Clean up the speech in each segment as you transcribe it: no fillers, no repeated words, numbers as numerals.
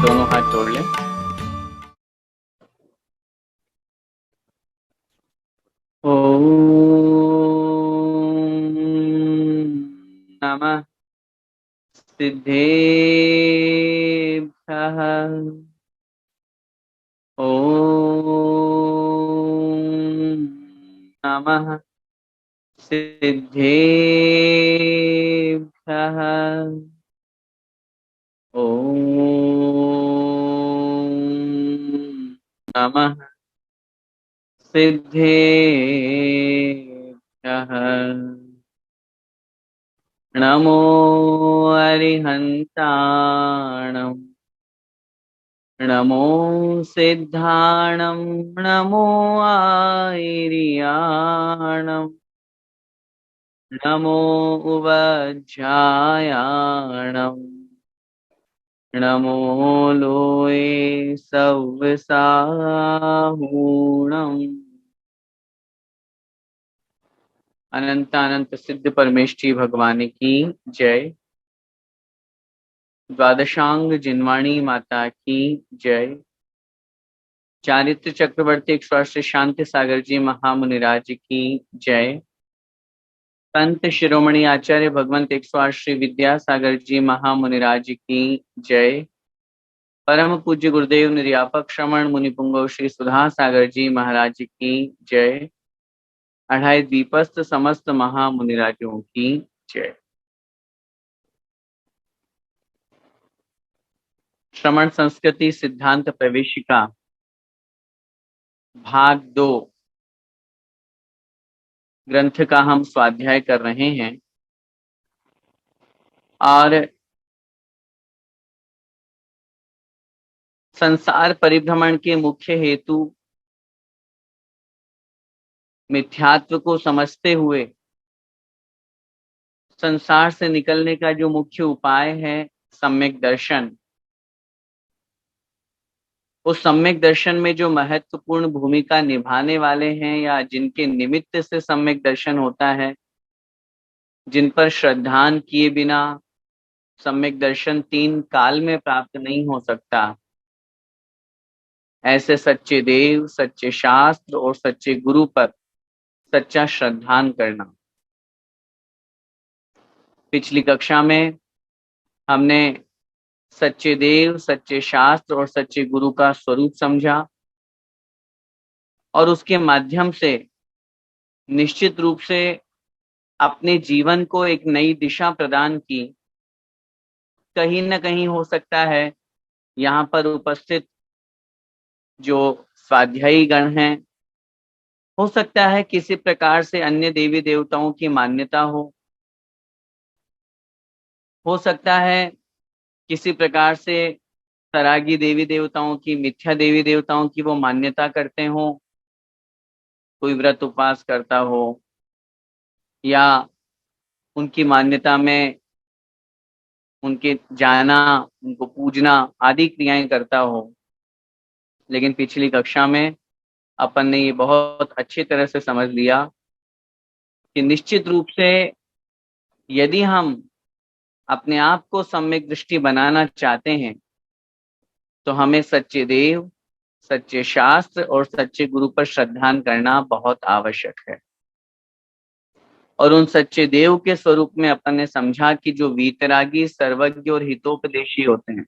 दोनों हाथ जोड़ लें। ओम नमः सिद्धेभ्यः। ओम नमः सिद्धेभ्यः। ओम नमः सिद्धेभ्यः। नमो अरिहन्ताणं नमो सिद्धाणं नमो आयर्याणं नमो उवज्झायाणं नमो लोये सव्वसाहूणम्। अनंत अनंत सिद्ध परमेष्ठी भगवान की जय। द्वादशांग जिनवाणी माता की जय। चारित्र चक्रवर्ती 108 शांति सागर जी महामुनिराज की जय। संत शिरोमणि आचार्य भगवंत 108 श्री विद्यासागर जी महामुनिराज की जय। परम पूज्य गुरुदेव निर्यापक श्रमण मुनि पुंगव श्री सुधा सागर जी महाराज की जय। अढ़ाई द्वीपस्थ समस्त महामुनिराजों की जय। श्रमण संस्कृति सिद्धांत प्रवेशिका भाग 2 ग्रंथ का हम स्वाध्याय कर रहे हैं और संसार परिभ्रमण के मुख्य हेतु मिथ्यात्व को समझते हुए संसार से निकलने का जो मुख्य उपाय है सम्यक दर्शन, उस सम्यक दर्शन में जो महत्वपूर्ण भूमिका निभाने वाले हैं या जिनके निमित्त से सम्यक दर्शन होता है, जिन पर श्रद्धान किए बिना सम्यक दर्शन 3 काल में प्राप्त नहीं हो सकता, ऐसे सच्चे देव, सच्चे शास्त्र और सच्चे गुरु पर सच्चा श्रद्धान करना। पिछली कक्षा में हमने सच्चे देव, सच्चे शास्त्र और सच्चे गुरु का स्वरूप समझा और उसके माध्यम से निश्चित रूप से अपने जीवन को एक नई दिशा प्रदान की। कहीं न कहीं हो सकता है यहाँ पर उपस्थित जो स्वाध्यायी गण हैं, हो सकता है किसी प्रकार से अन्य देवी देवताओं की मान्यता हो सकता है किसी प्रकार से सरागी देवी देवताओं की, मिथ्या देवी देवताओं की वो मान्यता करते हो, कोई व्रत उपवास करता हो या उनकी मान्यता में उनके जाना, उनको पूजना आदि क्रियाएं करता हो। लेकिन पिछली कक्षा में अपन ने ये बहुत अच्छी तरह से समझ लिया कि निश्चित रूप से यदि हम अपने आप को सम्यक दृष्टि बनाना चाहते हैं तो हमें सच्चे देव, सच्चे शास्त्र और सच्चे गुरु पर श्रद्धान करना बहुत आवश्यक है। और उन सच्चे देव के स्वरूप में अपन ने समझा कि जो वीतरागी, सर्वज्ञ और हितोपदेशी होते हैं,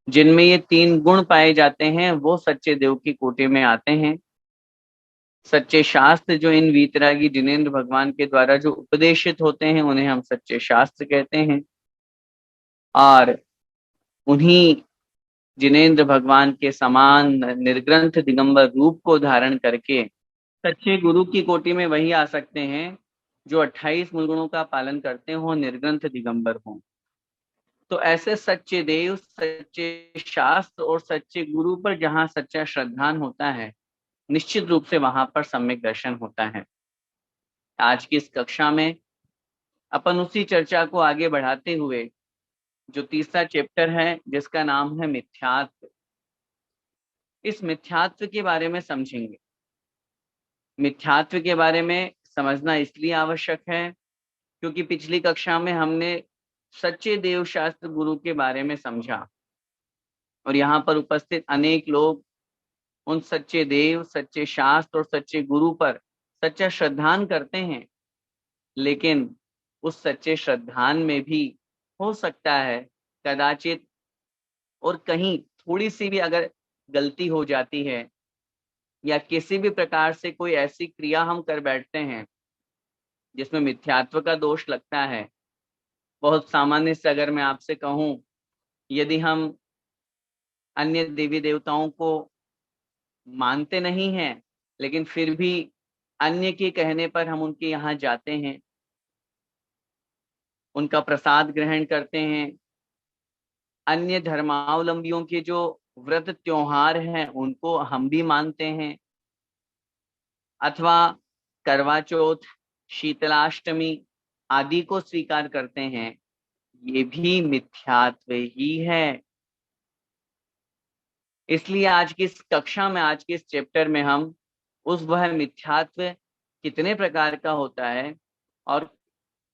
जिनमें ये 3 गुण पाए जाते हैं, वो सच्चे देव की कोटि में आते हैं। सच्चे शास्त्र जो इन वीतरागी जिनेंद्र भगवान के द्वारा जो उपदेशित होते हैं, उन्हें हम सच्चे शास्त्र कहते हैं। और उन्हीं जिनेंद्र भगवान के समान निर्ग्रंथ दिगंबर रूप को धारण करके सच्चे गुरु की कोटि में वही आ सकते हैं जो 28 मूल गुणों का पालन करते हो, निर्ग्रंथ दिगंबर हो। तो ऐसे सच्चे देव, सच्चे शास्त्र और सच्चे गुरु पर जहाँ सच्चा श्रद्धान होता है, निश्चित रूप से वहां पर सम्यक दर्शन होता है। आज की इस कक्षा में अपन उसी चर्चा को आगे बढ़ाते हुए जो तीसरा चैप्टर है जिसका नाम है मिथ्यात्व, इस मिथ्यात्व के बारे में समझेंगे। मिथ्यात्व के बारे में समझना इसलिए आवश्यक है क्योंकि पिछली कक्षा में हमने सच्चे देव शास्त्र गुरु के बारे में समझा और यहाँ पर उपस्थित अनेक लोग उन सच्चे देव, सच्चे शास्त्र और सच्चे गुरु पर सच्चा श्रद्धान करते हैं, लेकिन उस सच्चे श्रद्धान में भी हो सकता है कदाचित और कहीं थोड़ी सी भी अगर गलती हो जाती है या किसी भी प्रकार से कोई ऐसी क्रिया हम कर बैठते हैं जिसमें मिथ्यात्व का दोष लगता है। बहुत सामान्य से अगर मैं आपसे कहूं, यदि हम अन्य देवी देवताओं को मानते नहीं हैं लेकिन फिर भी अन्य के कहने पर हम उनके यहाँ जाते हैं, उनका प्रसाद ग्रहण करते हैं, अन्य धर्मावलंबियों के जो व्रत त्योहार हैं उनको हम भी मानते हैं, अथवा करवा चौथ, शीतलाष्टमी आदि को स्वीकार करते हैं, ये भी मिथ्यात्व ही है। इसलिए आज की इस कक्षा में, आज के इस चैप्टर में हम वह मिथ्यात्व कितने प्रकार का होता है और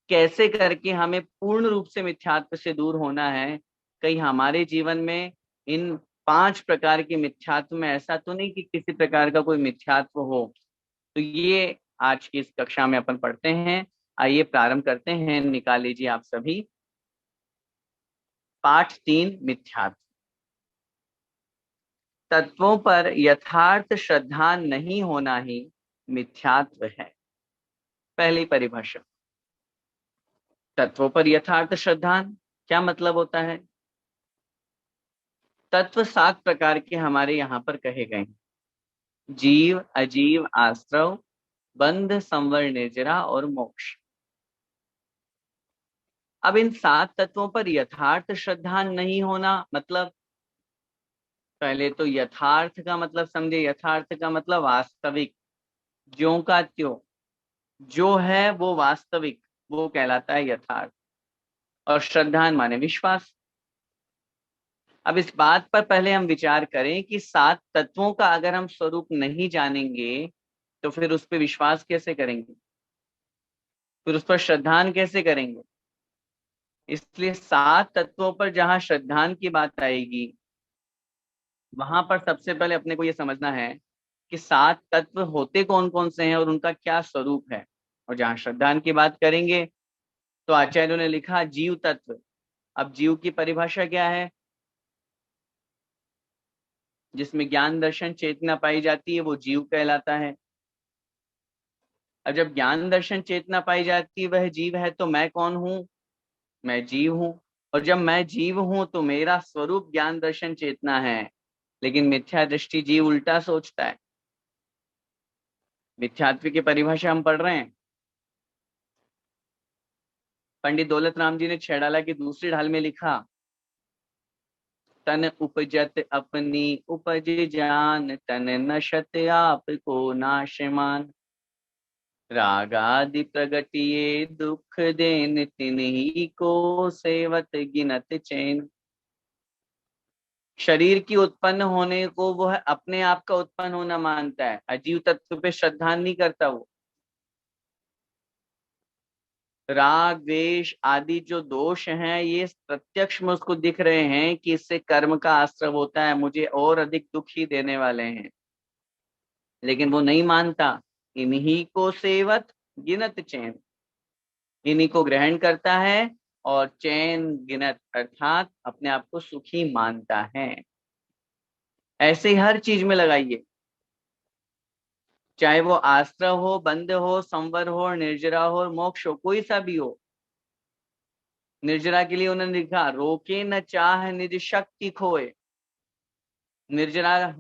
कैसे करके हमें पूर्ण रूप से मिथ्यात्व से दूर होना है। कहीं हमारे जीवन में इन 5 प्रकार के मिथ्यात्व में ऐसा तो नहीं कि किसी प्रकार का कोई मिथ्यात्व हो। तो ये आज की इस कक्षा में अपन पढ़ते हैं। आइए प्रारंभ करते हैं। निकाल लीजिए आप सभी पाठ 3, मिथ्यात्व। तत्वों पर यथार्थ श्रद्धा नहीं होना ही मिथ्यात्व है। पहली परिभाषा, तत्वों पर यथार्थ श्रद्धा क्या मतलब होता है? तत्व 7 प्रकार के हमारे यहाँ पर कहे गए हैं। जीव, अजीव, आश्रव, बंध, संवर, निर्जरा और मोक्ष। अब इन 7 तत्वों पर यथार्थ श्रद्धा नहीं होना मतलब, पहले तो यथार्थ का मतलब समझे। यथार्थ का मतलब वास्तविक, ज्यों का त्यों, जो है वो वास्तविक, वो कहलाता है यथार्थ। और श्रद्धान माने विश्वास। अब इस बात पर पहले हम विचार करें कि 7 तत्वों का अगर हम स्वरूप नहीं जानेंगे तो फिर उस पर विश्वास कैसे करेंगे, फिर उस पर श्रद्धान कैसे करेंगे। इसलिए 7 तत्वों पर जहां श्रद्धान की बात आएगी, वहां पर सबसे पहले अपने को यह समझना है कि 7 तत्व होते कौन कौन से हैं और उनका क्या स्वरूप है। और जहां श्रद्धान की बात करेंगे तो आचार्यों ने लिखा जीव तत्व। अब जीव की परिभाषा क्या है? जिसमें ज्ञान दर्शन चेतना पाई जाती है वो जीव कहलाता है। और जब ज्ञान दर्शन चेतना पाई जाती है वह जीव है, तो मैं कौन हूं? मैं जीव हूं। और जब मैं जीव हूं तो मेरा स्वरूप ज्ञान दर्शन चेतना है। लेकिन मिथ्या दृष्टि जीव उल्टा सोचता है। मिथ्यात्व की परिभाषा हम पढ़ रहे हैं। पंडित दौलत राम जी ने छेड़ाला की दूसरी ढाल में लिखा, तन उपजत अपनी उपज जान, तन नशत आप को नाशमान, रागादि प्रगटिये दुख देन, तिन्ही को सेवत गिनत चैन। शरीर की उत्पन्न होने को वह अपने आप का उत्पन्न होना मानता है, अजीव तत्व पे श्रद्धा नहीं करता। वो राग द्वेष आदि जो दोष हैं ये प्रत्यक्ष में उसको दिख रहे हैं कि इससे कर्म का आश्रव होता है, मुझे और अधिक दुख ही देने वाले हैं, लेकिन वो नहीं मानता। इन्हीं को सेवत गिनत चैन, इन्हीं को ग्रहण करता है और चैन गिनत अर्थात अपने आप को सुखी मानता है। ऐसे ही हर चीज में लगाइए, चाहे वो आश्रव हो, बंध हो, संवर हो, निर्जरा हो, मोक्ष हो, कोई सा भी हो। निर्जरा के लिए उन्होंने लिखा, रोके न चाह निज शक्ति खोए। निर्जरा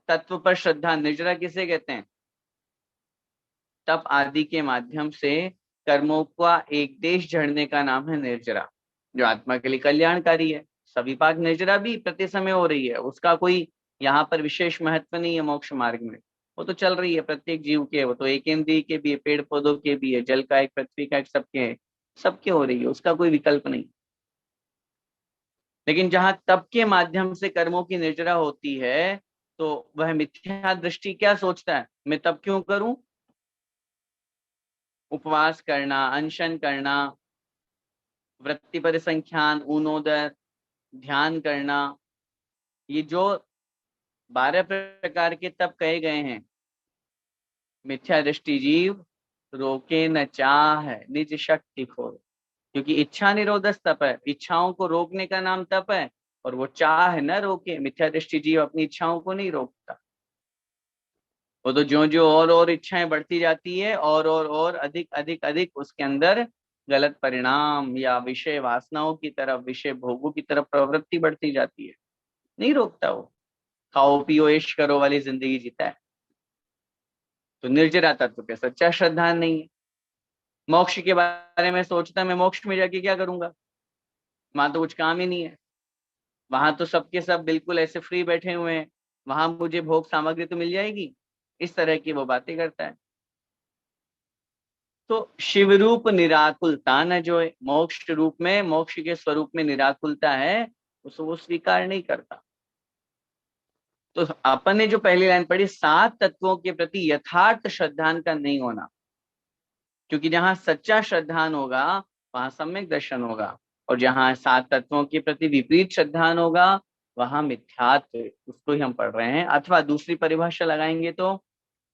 तत्व पर श्रद्धा। निर्जरा किसे कहते हैं? तप आदि के माध्यम से कर्मों का एक देश झड़ने का नाम है निर्जरा, जो आत्मा के लिए कल्याणकारी है। सविपाक निर्जरा भी प्रति समय हो रही है, उसका कोई यहाँ पर विशेष महत्व नहीं है मोक्ष मार्ग में। वो तो चल रही है प्रत्येक जीव के, वो तो एक इंद्रिय के भी है, पेड़ पौधों के भी है, जल का एक, पृथ्वी का एक, सबके है, सबके हो रही है, उसका कोई विकल्प नहीं। लेकिन जहां तप के माध्यम से कर्मों की निर्जरा होती है तो वह मिथ्या दृष्टि क्या सोचता है, मैं तप क्यों करूं? उपवास करना, अनशन करना, वृत्ति परिसंख्यान, ऊनोदर, ध्यान करना, ये जो 12 प्रकार के तप कहे गए हैं, मिथ्या दृष्टि जीव रोके न चाह निज शक्ति खोर, क्योंकि इच्छा निरोधक तप है, इच्छाओं को रोकने का नाम तप है, और वो चाह न रोके, मिथ्या दृष्टि जीव अपनी इच्छाओं को नहीं रोकता। वो तो जो जो और इच्छाएं बढ़ती जाती है, और अधिक अधिक अधिक उसके अंदर गलत परिणाम या विषय वासनाओं की तरफ, विषय भोगों की तरफ प्रवृत्ति बढ़ती जाती है। नहीं रोकता वो, खाओ पियो ऐश करो वाली जिंदगी जीता है। तो निर्जरा तत्व पे सच्चा श्रद्धा नहीं है। मोक्ष के बारे में सोचता, मैं मोक्ष में जाके क्या करूंगा, वहां तो कुछ काम ही नहीं है, वहां तो सबके सब बिल्कुल ऐसे फ्री बैठे हुए हैं, वहां मुझे भोग सामग्री तो मिल जाएगी, इस तरह की वो बातें करता है। तो शिव रूप निराकुलता न जो है, मोक्ष रूप में, मोक्ष के स्वरूप में निराकुलता है, उसको वो स्वीकार नहीं करता। तो अपन ने जो पहली लाइन पढ़ी, 7 तत्वों के प्रति यथार्थ श्रद्धान का नहीं होना, क्योंकि जहां सच्चा श्रद्धान होगा वहां सम्यक दर्शन होगा, और जहां 7 तत्वों के प्रति विपरीत श्रद्धान होगा वहां मिथ्यात्व, उसको ही हम पढ़ रहे हैं। अथवा दूसरी परिभाषा लगाएंगे तो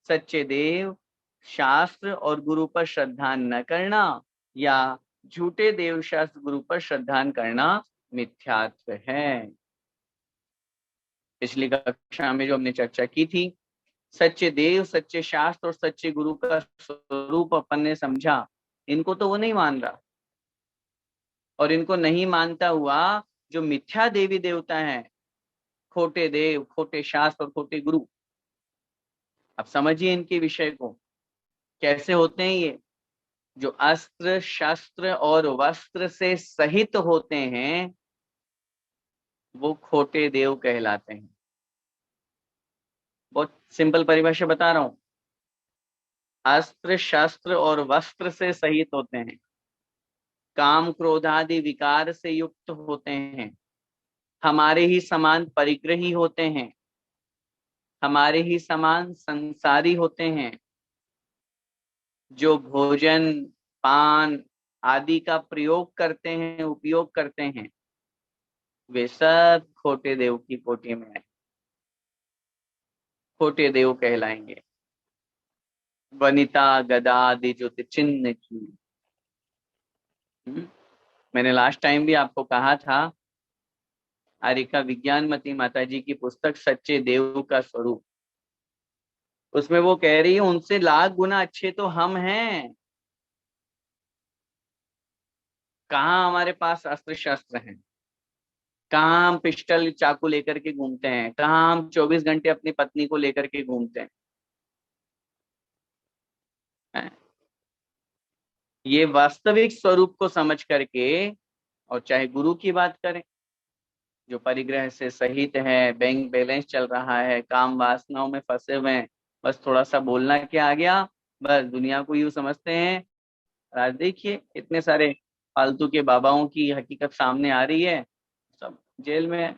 सच्चे देव, शास्त्र और गुरु पर श्रद्धान न करना, या झूठे देव शास्त्र गुरु पर श्रद्धान करना मिथ्यात्व है। पिछली कक्षा में जो हमने चर्चा की थी, सच्चे देव, सच्चे शास्त्र और सच्चे गुरु का स्वरूप अपन ने समझा, इनको तो वो नहीं मान रहा, और इनको नहीं मानता हुआ जो मिथ्या देवी देवता हैं, खोटे देव, खोटे शास्त्र और खोटे गुरु, अब समझिए इनके विषय को कैसे होते हैं ये। जो अस्त्र शस्त्र और वस्त्र से सहित होते हैं वो खोटे देव कहलाते हैं। बहुत सिंपल परिभाषा बता रहा हूं, अस्त्र शस्त्र और वस्त्र से सहित होते हैं, काम क्रोध आदि विकार से युक्त होते हैं, हमारे ही समान परिग्रही होते हैं, हमारे ही समान संसारी होते हैं, जो भोजन पान आदि का प्रयोग करते हैं, उपयोग करते हैं, वे सब खोटे देव की कोटि में है, खोटे देव कहलाएंगे। वनिता गदा आदि जो चिन्ह की, मैंने लास्ट टाइम भी आपको कहा था, आरिका विज्ञानमती माता जी की पुस्तक सच्चे देव का स्वरूप, उसमें वो कह रही है उनसे लाख गुना अच्छे तो हम हैं। कहाँ हमारे पास अस्त्र शस्त्र हैं, कहाँ हम पिस्टल चाकू लेकर के घूमते हैं, कहाँ हम 24 घंटे अपनी पत्नी को लेकर के घूमते हैं। ये वास्तविक स्वरूप को समझ करके, और चाहे गुरु की बात करें जो परिग्रह से सहित है, बैंक बैलेंस चल रहा है, काम वासनाओं में फंसे हुए हैं, बस थोड़ा सा बोलना क्या आ गया, बस दुनिया को यूं समझते हैं। आज देखिए इतने सारे फालतू के बाबाओं की हकीकत सामने आ रही है, सब जेल में है,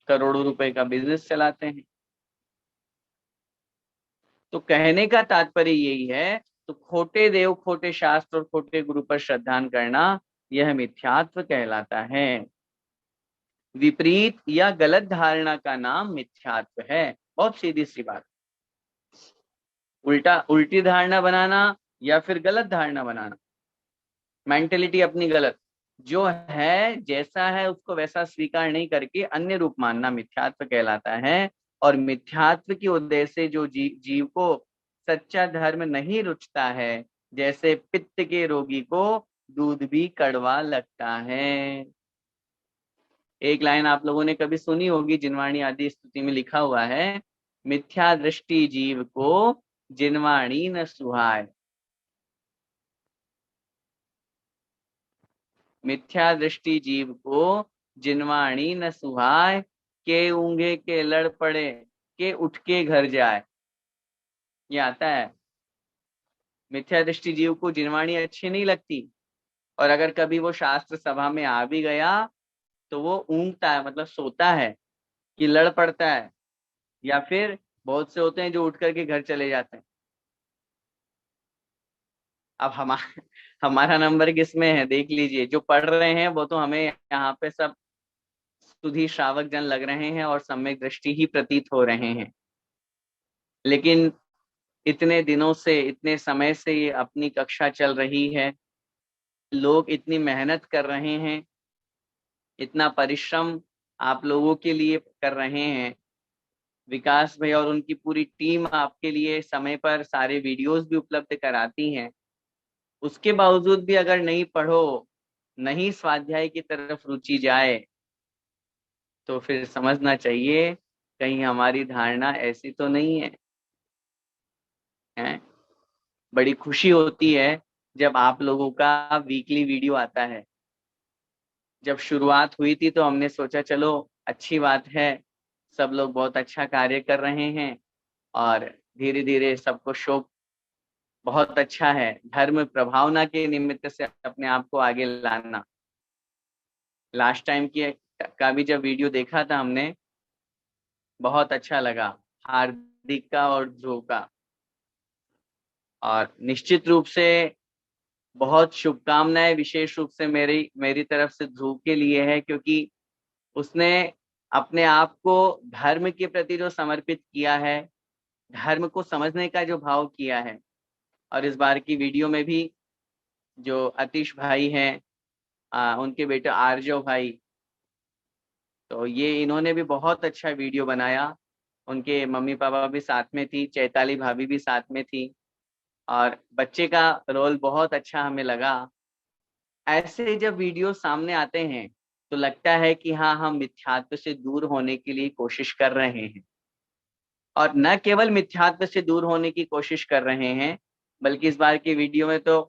करोड़ों रुपए का बिजनेस चलाते हैं। तो कहने का तात्पर्य यही है, तो खोटे देव, खोटे शास्त्र और खोटे गुरु पर श्रद्धान करना यह मिथ्यात्व कहलाता है। विपरीत या गलत धारणा का नाम मिथ्यात्व है। बहुत सीधी सी बात, उल्टी धारणा बनाना या फिर गलत धारणा बनाना, मेंटेलिटी अपनी गलत, जो है जैसा है उसको वैसा स्वीकार नहीं करके अन्य रूप मानना मिथ्यात्व कहलाता है। और मिथ्यात्व की उदय से जो जीव को सच्चा धर्म नहीं रुचता है, जैसे पित्त के रोगी को दूध भी कड़वा लगता है। एक लाइन आप लोगों ने कभी सुनी होगी, जिनवाणी आदि स्तुति में लिखा हुआ है, मिथ्या दृष्टि जीव को जिनवाणी न सुहाए। मिथ्या दृष्टि जीव को जिनवाणी न सुहाए, के ऊंघे के लड़ पड़े, के उठ के घर जाए। ये आता है, मिथ्या दृष्टि जीव को जिनवाणी अच्छी नहीं लगती, और अगर कभी वो शास्त्र सभा में आ भी गया तो वो ऊँघता है, मतलब सोता है, कि लड़ पड़ता है, या फिर बहुत से होते हैं जो उठ करके घर चले जाते हैं। अब हमारा नंबर किस में है देख लीजिए, जो पढ़ रहे हैं वो तो हमें यहाँ पे सब सुधी श्रावक जन लग रहे हैं और सम्यक दृष्टि ही प्रतीत हो रहे हैं। लेकिन इतने दिनों से, इतने समय से ये अपनी कक्षा चल रही है, लोग इतनी मेहनत कर रहे हैं, इतना परिश्रम आप लोगों के लिए कर रहे हैं। विकास भाई और उनकी पूरी टीम आपके लिए समय पर सारे वीडियोस भी उपलब्ध कराती हैं। उसके बावजूद भी अगर नहीं पढ़ो, नहीं स्वाध्याय की तरफ रुचि जाए, तो फिर समझना चाहिए कहीं हमारी धारणा ऐसी तो नहीं है, हैं? बड़ी खुशी होती है जब आप लोगों का वीकली वीडियो आता है। जब शुरुआत हुई थी तो हमने सोचा चलो अच्छी बात है, सब लोग बहुत अच्छा कार्य कर रहे हैं और धीरे धीरे सबको शौक बहुत अच्छा है, धर्म प्रभावना के निमित्त से अपने आप को आगे लाना। लास्ट टाइम की का भी जब वीडियो देखा था हमने, बहुत अच्छा लगा, हार्दिक का और ध्रुव का। और निश्चित रूप से बहुत शुभकामनाएं विशेष रूप से मेरी मेरी तरफ से ध्रुव के लिए है, क्योंकि उसने अपने आप को धर्म के प्रति जो समर्पित किया है, धर्म को समझने का जो भाव किया है। और इस बार की वीडियो में भी जो अतीश भाई हैं, उनके बेटे आर्जव भाई, तो ये इन्होंने भी बहुत अच्छा वीडियो बनाया। उनके मम्मी पापा भी साथ में थी, चैताली भाभी भी साथ में थी और बच्चे का रोल बहुत अच्छा हमें लगा। ऐसे जब वीडियो सामने आते हैं तो लगता है कि हाँ, हम मिथ्यात्व से दूर होने के लिए कोशिश कर रहे हैं। और न केवल मिथ्यात्व से दूर होने की कोशिश कर रहे हैं, बल्कि इस बार के वीडियो में तो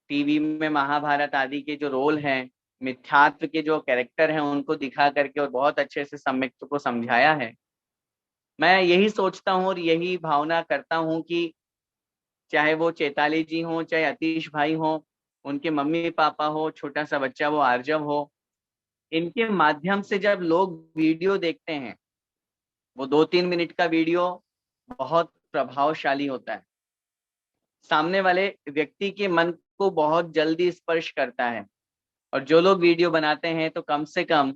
टीवी में महाभारत आदि के जो रोल हैं, मिथ्यात्व के जो कैरेक्टर हैं, उनको दिखा करके और बहुत अच्छे से सम्यक्त्व को समझाया है। मैं यही सोचता हूँ और यही भावना करता हूँ कि चाहे वो चैताली जी हो, चाहे अतीश भाई हो, उनके मम्मी पापा हो, छोटा सा बच्चा वो आर्जव हो, इनके माध्यम से जब लोग वीडियो देखते हैं, वो 2-3 मिनट का वीडियो बहुत प्रभावशाली होता है, सामने वाले व्यक्ति के मन को बहुत जल्दी स्पर्श करता है। और जो लोग वीडियो बनाते हैं तो कम से कम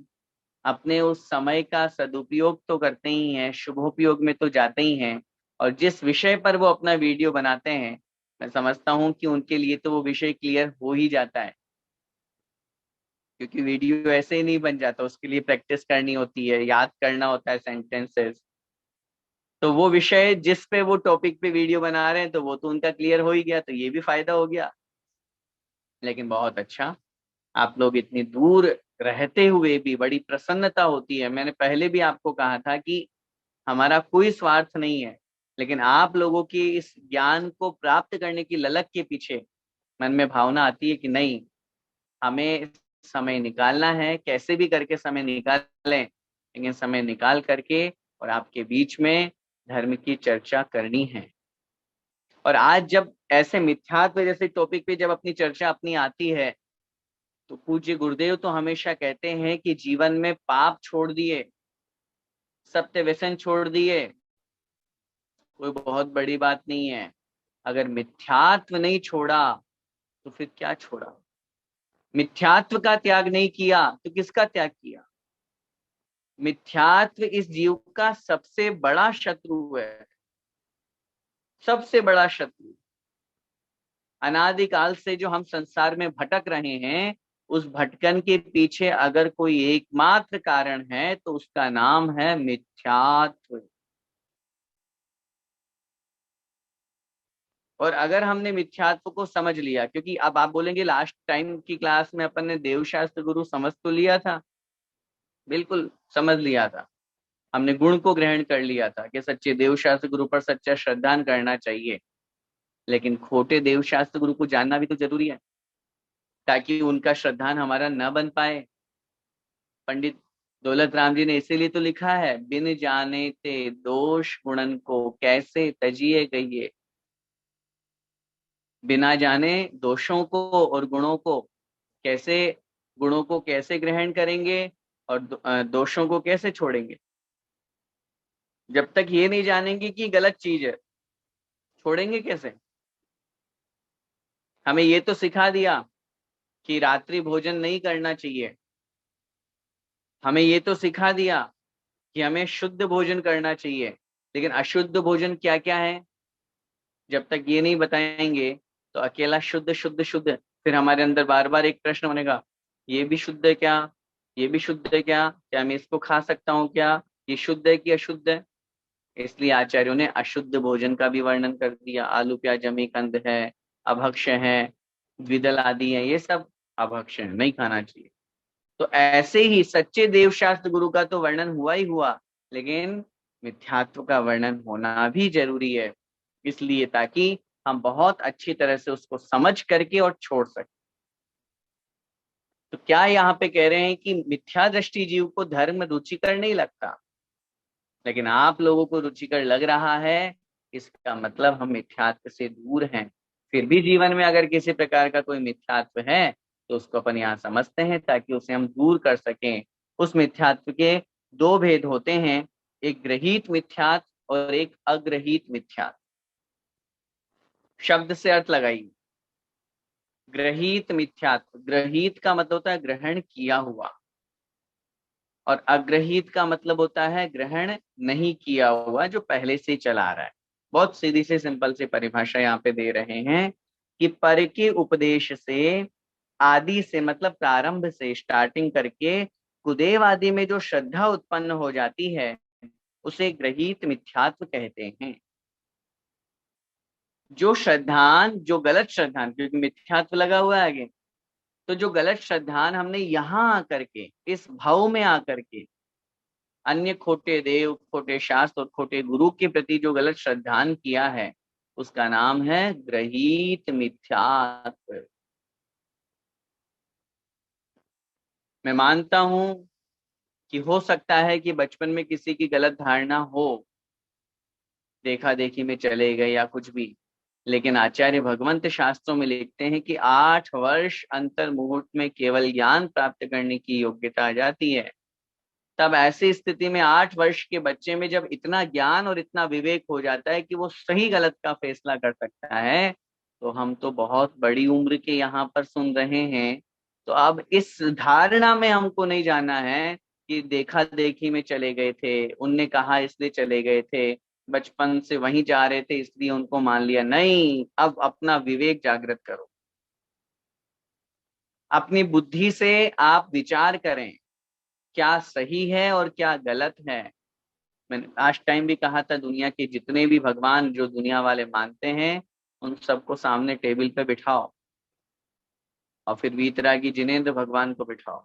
अपने उस समय का सदुपयोग तो करते ही हैं, शुभोपयोग में तो जाते ही हैं। और जिस विषय पर वो अपना वीडियो बनाते हैं, मैं समझता हूँ कि उनके लिए तो वो विषय क्लियर हो ही जाता है, क्योंकि वीडियो ऐसे ही नहीं बन जाता, उसके लिए प्रैक्टिस करनी होती है, याद करना होता है सेंटेंसेस। तो वो विषय जिस पे वो टॉपिक पे वीडियो बना रहे हैं, तो वो तो उनका क्लियर हो ही गया, तो ये भी फायदा हो गया। लेकिन बहुत अच्छा, आप लोग इतनी दूर रहते हुए भी बड़ी प्रसन्नता होती है। मैंने पहले भी आपको कहा था कि हमारा कोई स्वार्थ नहीं है, लेकिन आप लोगों की इस ज्ञान को प्राप्त करने की ललक के पीछे मन में भावना आती है कि नहीं, हमें समय निकालना है, कैसे भी करके समय निकालें, लेकिन समय निकाल करके और आपके बीच में धर्म की चर्चा करनी है। और आज जब ऐसे मिथ्यात्व जैसे टॉपिक पे जब अपनी चर्चा अपनी आती है, तो पूज्य गुरुदेव तो हमेशा कहते हैं कि जीवन में पाप छोड़ दिए, सत्य व्यसन छोड़ दिए, कोई बहुत बड़ी बात नहीं है। अगर मिथ्यात्व नहीं छोड़ा तो फिर क्या छोड़ा? मिथ्यात्व का त्याग नहीं किया तो किसका त्याग किया? मिथ्यात्व इस जीव का सबसे बड़ा शत्रु है, सबसे बड़ा शत्रु। अनादिकाल से जो हम संसार में भटक रहे हैं, उस भटकन के पीछे अगर कोई एकमात्र कारण है तो उसका नाम है मिथ्यात्व। और अगर हमने मिथ्यात्व को समझ लिया, क्योंकि अब आप बोलेंगे लास्ट टाइम की क्लास में अपन ने देवशास्त्र गुरु समझ तो लिया था, बिल्कुल समझ लिया था, हमने गुण को ग्रहण कर लिया था कि सच्चे देवशास्त्र गुरु पर सच्चा श्रद्धान करना चाहिए। लेकिन खोटे देवशास्त्र गुरु को जानना भी तो जरूरी है, ताकि उनका श्रद्धान हमारा न बन पाए। पंडित दौलत राम जी ने इसीलिए तो लिखा है, बिन जाने ते दोष गुणन को कैसे तजिए गइए। बिना जाने दोषों को और गुणों को कैसे, गुणों को कैसे ग्रहण करेंगे और दोषों को कैसे छोड़ेंगे? जब तक ये नहीं जानेंगे कि गलत चीज है, छोड़ेंगे कैसे? हमें ये तो सिखा दिया कि रात्रि भोजन नहीं करना चाहिए, हमें ये तो सिखा दिया कि हमें शुद्ध भोजन करना चाहिए, लेकिन अशुद्ध भोजन क्या क्या है जब तक ये नहीं बताएंगे तो अकेला शुद्ध शुद्ध शुद्ध, फिर हमारे अंदर बार बार एक प्रश्न बनेगा, ये भी शुद्ध है क्या, ये भी शुद्ध है क्या मैं इसको खा सकता हूँ क्या, ये शुद्ध है कि अशुद्ध है। इसलिए आचार्यों ने अशुद्ध भोजन का भी वर्णन कर दिया। आलू प्याज अमीकंद है, अभक्ष्य है, द्विदल आदि है, ये सब अभक्ष्य है, नहीं खाना चाहिए। तो ऐसे ही सच्चे देवशास्त्र गुरु का तो वर्णन हुआ ही हुआ, लेकिन मिथ्यात्व का वर्णन होना भी जरूरी है, इसलिए ताकि हम बहुत अच्छी तरह से उसको समझ करके और छोड़ सकें। तो क्या यहाँ पे कह रहे हैं कि मिथ्या दृष्टि जीव को धर्म रुचिकर नहीं लगता, लेकिन आप लोगों को रुचिकर लग रहा है, इसका मतलब हम मिथ्यात्व से दूर हैं। फिर भी जीवन में अगर किसी प्रकार का कोई मिथ्यात्व है तो उसको अपन यहाँ समझते हैं ताकि उसे हम दूर कर सकें। उस मिथ्यात्व के दो भेद होते हैं, एक ग्रहीत मिथ्यात्व और एक अग्रहीत मिथ्यात्व। शब्द से अर्थ लगाइए। ग्रहीत मिथ्यात्व, ग्रहीत का मतलब होता है ग्रहण किया हुआ, और अग्रहीत का मतलब होता है ग्रहण नहीं किया हुआ, जो पहले से चला आ रहा है। बहुत सीधी से सिंपल से परिभाषा यहाँ पे दे रहे हैं कि पर के उपदेश से, आदि से मतलब प्रारंभ से, स्टार्टिंग करके कुदेव आदि में जो श्रद्धा उत्पन्न हो जाती है उसे ग्रहीत मिथ्यात्व कहते हैं। जो श्रद्धान, जो गलत श्रद्धान, क्योंकि मिथ्यात्व लगा हुआ है आगे, तो जो गलत श्रद्धान हमने यहाँ आकर के, इस भाव में आकर के अन्य खोटे देव, खोटे शास्त्र और खोटे गुरु के प्रति जो गलत श्रद्धान किया है, उसका नाम है ग्रहीत मिथ्यात्व। मैं मानता हूं कि हो सकता है कि बचपन में किसी की गलत धारणा हो, देखा देखी में चले गए या कुछ भी, लेकिन आचार्य भगवंत शास्त्रों में लिखते हैं कि 8 वर्ष अंतर मुहूर्त में केवल ज्ञान प्राप्त करने की योग्यता आ जाती है। तब ऐसी स्थिति में 8 वर्ष के बच्चे में जब इतना ज्ञान और इतना विवेक हो जाता है कि वो सही गलत का फैसला कर सकता है, तो हम तो बहुत बड़ी उम्र के यहाँ पर सुन रहे हैं। तो अब इस धारणा में हमको नहीं जाना है कि देखा देखी में चले गए थे, उनने कहा इसलिए चले गए थे, बचपन से वहीं जा रहे थे इसलिए उनको मान लिया। नहीं, अब अपना विवेक जागृत करो, अपनी बुद्धि से आप विचार करें क्या सही है और क्या गलत है। मैंने लास्ट टाइम भी कहा था, दुनिया के जितने भी भगवान जो दुनिया वाले मानते हैं, उन सबको सामने टेबल पे बिठाओ और फिर वीतरागी जिनेंद्र भगवान को बिठाओ,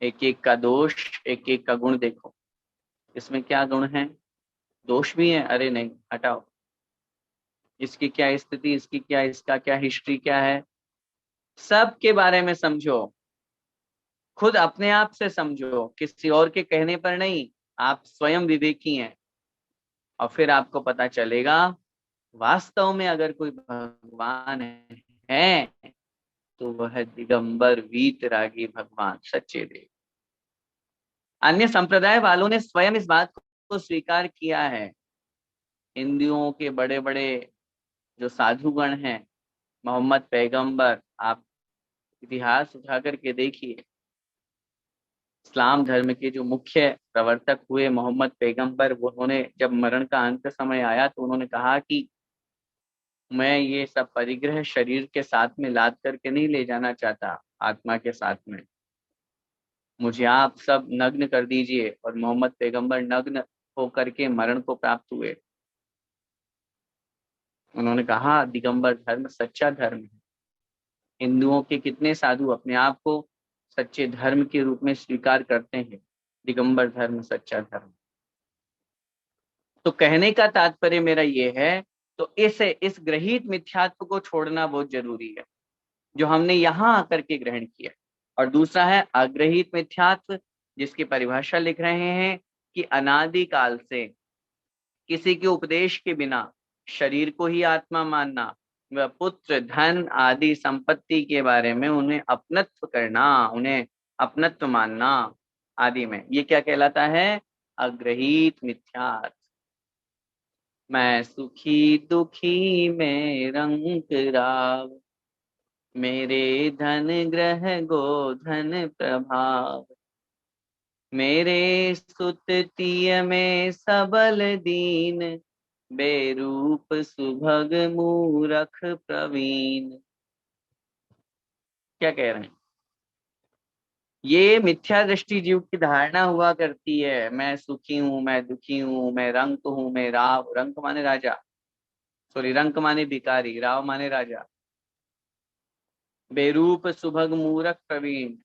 एक एक का दोष, एक एक का गुण देखो, इसमें क्या गुण है, दोष भी है, अरे नहीं हटाओ, इसकी क्या स्थिति, इसकी क्या, इसका क्या हिस्ट्री क्या है, सब के बारे में समझो, खुद अपने आप से समझो, किसी और के कहने पर नहीं, आप स्वयं विवेकी हैं। और फिर आपको पता चलेगा वास्तव में अगर कोई भगवान है तो वह दिगंबर वीतरागी भगवान सच्चे देव। अन्य संप्रदाय वालों ने स्वयं इस बात को स्वीकार किया है। हिंदुओं के बड़े बड़े जो साधुगण हैं, मोहम्मद पैगंबर, आप इतिहास उठा करके देखिए, इस्लाम धर्म के जो मुख्य प्रवर्तक हुए मोहम्मद पैगंबर, वो उन्होंने जब मरण का अंत समय आया तो उन्होंने कहा कि मैं ये सब परिग्रह शरीर के साथ में लाद करके नहीं ले जाना चाहता, आत्मा के साथ में मुझे आप सब नग्न कर दीजिए। और मोहम्मद पैगंबर नग्न होकर के मरण को प्राप्त हुए। उन्होंने कहा दिगंबर धर्म सच्चा धर्म है। हिंदुओं के कितने साधु अपने आप को सच्चे धर्म के रूप में स्वीकार करते हैं, दिगंबर धर्म सच्चा धर्म। तो कहने का तात्पर्य मेरा ये है, तो इस ग्रहित मिथ्यात्व को छोड़ना बहुत जरूरी है जो हमने यहाँ आकर के ग्रहण किया। और दूसरा है अग्रहित मिथ्यात्व, जिसकी परिभाषा लिख रहे हैं कि अनादि काल से किसी के उपदेश के बिना शरीर को ही आत्मा मानना, व पुत्र धन आदि संपत्ति के बारे में उन्हें अपनत्व करना, उन्हें अपनत्व मानना आदि में, ये क्या कहलाता है, अग्रहित मिथ्यात्व। मैं सुखी दुखी में रंग राव, मेरे धन ग्रह गोधन प्रभाव, मेरे सुततिय में सबल दीन, बेरूप सुभग मूरख प्रवीण। क्या कह रहे हैं? ये मिथ्या दृष्टि जीव की धारणा हुआ करती है, मैं सुखी हूं, मैं दुखी हूं, मैं रंक हूं, मैं राव, रंक माने राजा, सॉरी रंक माने भिखारी, राव माने राजा। बेरूप सुभग मूरख प्रवीण,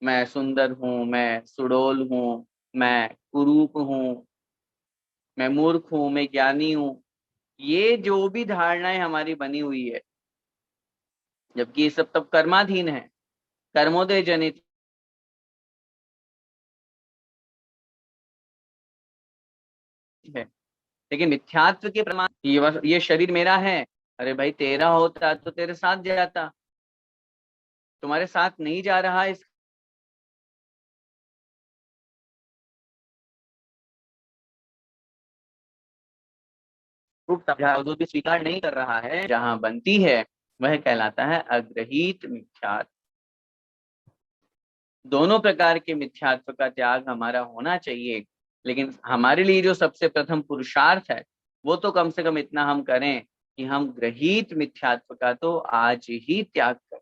मैं सुंदर हूं, मैं सुडोल हूं, मैं कुरूप हूं, मैं मूर्ख हूं, मैं ज्ञानी हूं। ये जो भी धारणाएं हमारी बनी हुई है, जबकि ये सब तब कर्माधीन है, कर्मोदय जनित है। लेकिन मिथ्यात्व के प्रमाण, ये शरीर मेरा है, अरे भाई तेरा होता तो तेरे साथ जाता, तुम्हारे साथ नहीं जा रहा इस रूप समझा, जो भी स्वीकार नहीं कर रहा है, जहां बनती है वह कहलाता है अग्रहित मिथ्यात्व। दोनों प्रकार के मिथ्यात्व का त्याग हमारा होना चाहिए, लेकिन हमारे लिए जो सबसे प्रथम पुरुषार्थ है वो तो कम से कम इतना हम करें कि हम ग्रहित मिथ्यात्व का तो आज ही त्याग करें।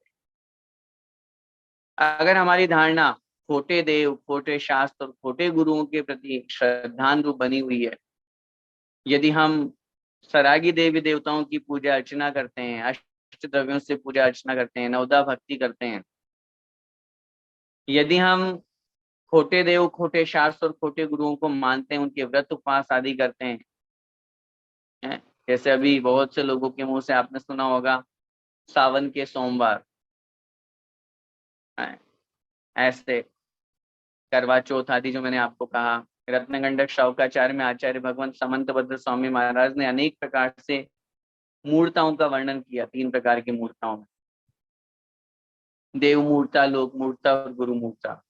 अगर हमारी धारणा खोटे देव, खोटे शास्त्र और खोटे गुरुओं के प्रति श्रद्धांजलि बनी हुई है, यदि हम सरागी देवी देवताओं की पूजा अर्चना करते हैं, अष्ट द्रव्यों से पूजा अर्चना करते हैं, नवदा भक्ति करते हैं, यदि हम खोटे देव, खोटे शास्त्र और खोटे गुरुओं को मानते हैं, उनके व्रत उपवास आदि करते हैं, जैसे अभी बहुत से लोगों के मुंह से आपने सुना होगा सावन के सोमवार, हैं, ऐसे करवा चौथ आदि जो मैंने आपको कहा, रत्नगंडक शाहुकाचार्य में आचार्य भगवंत समंत भद्र स्वामी महाराज ने अनेक प्रकार से मूर्ताओं का वर्णन किया, 3 प्रकार की मूर्ताओं में, देव मूर्ता, लोक मूर्ता और गुरु मूर्ता।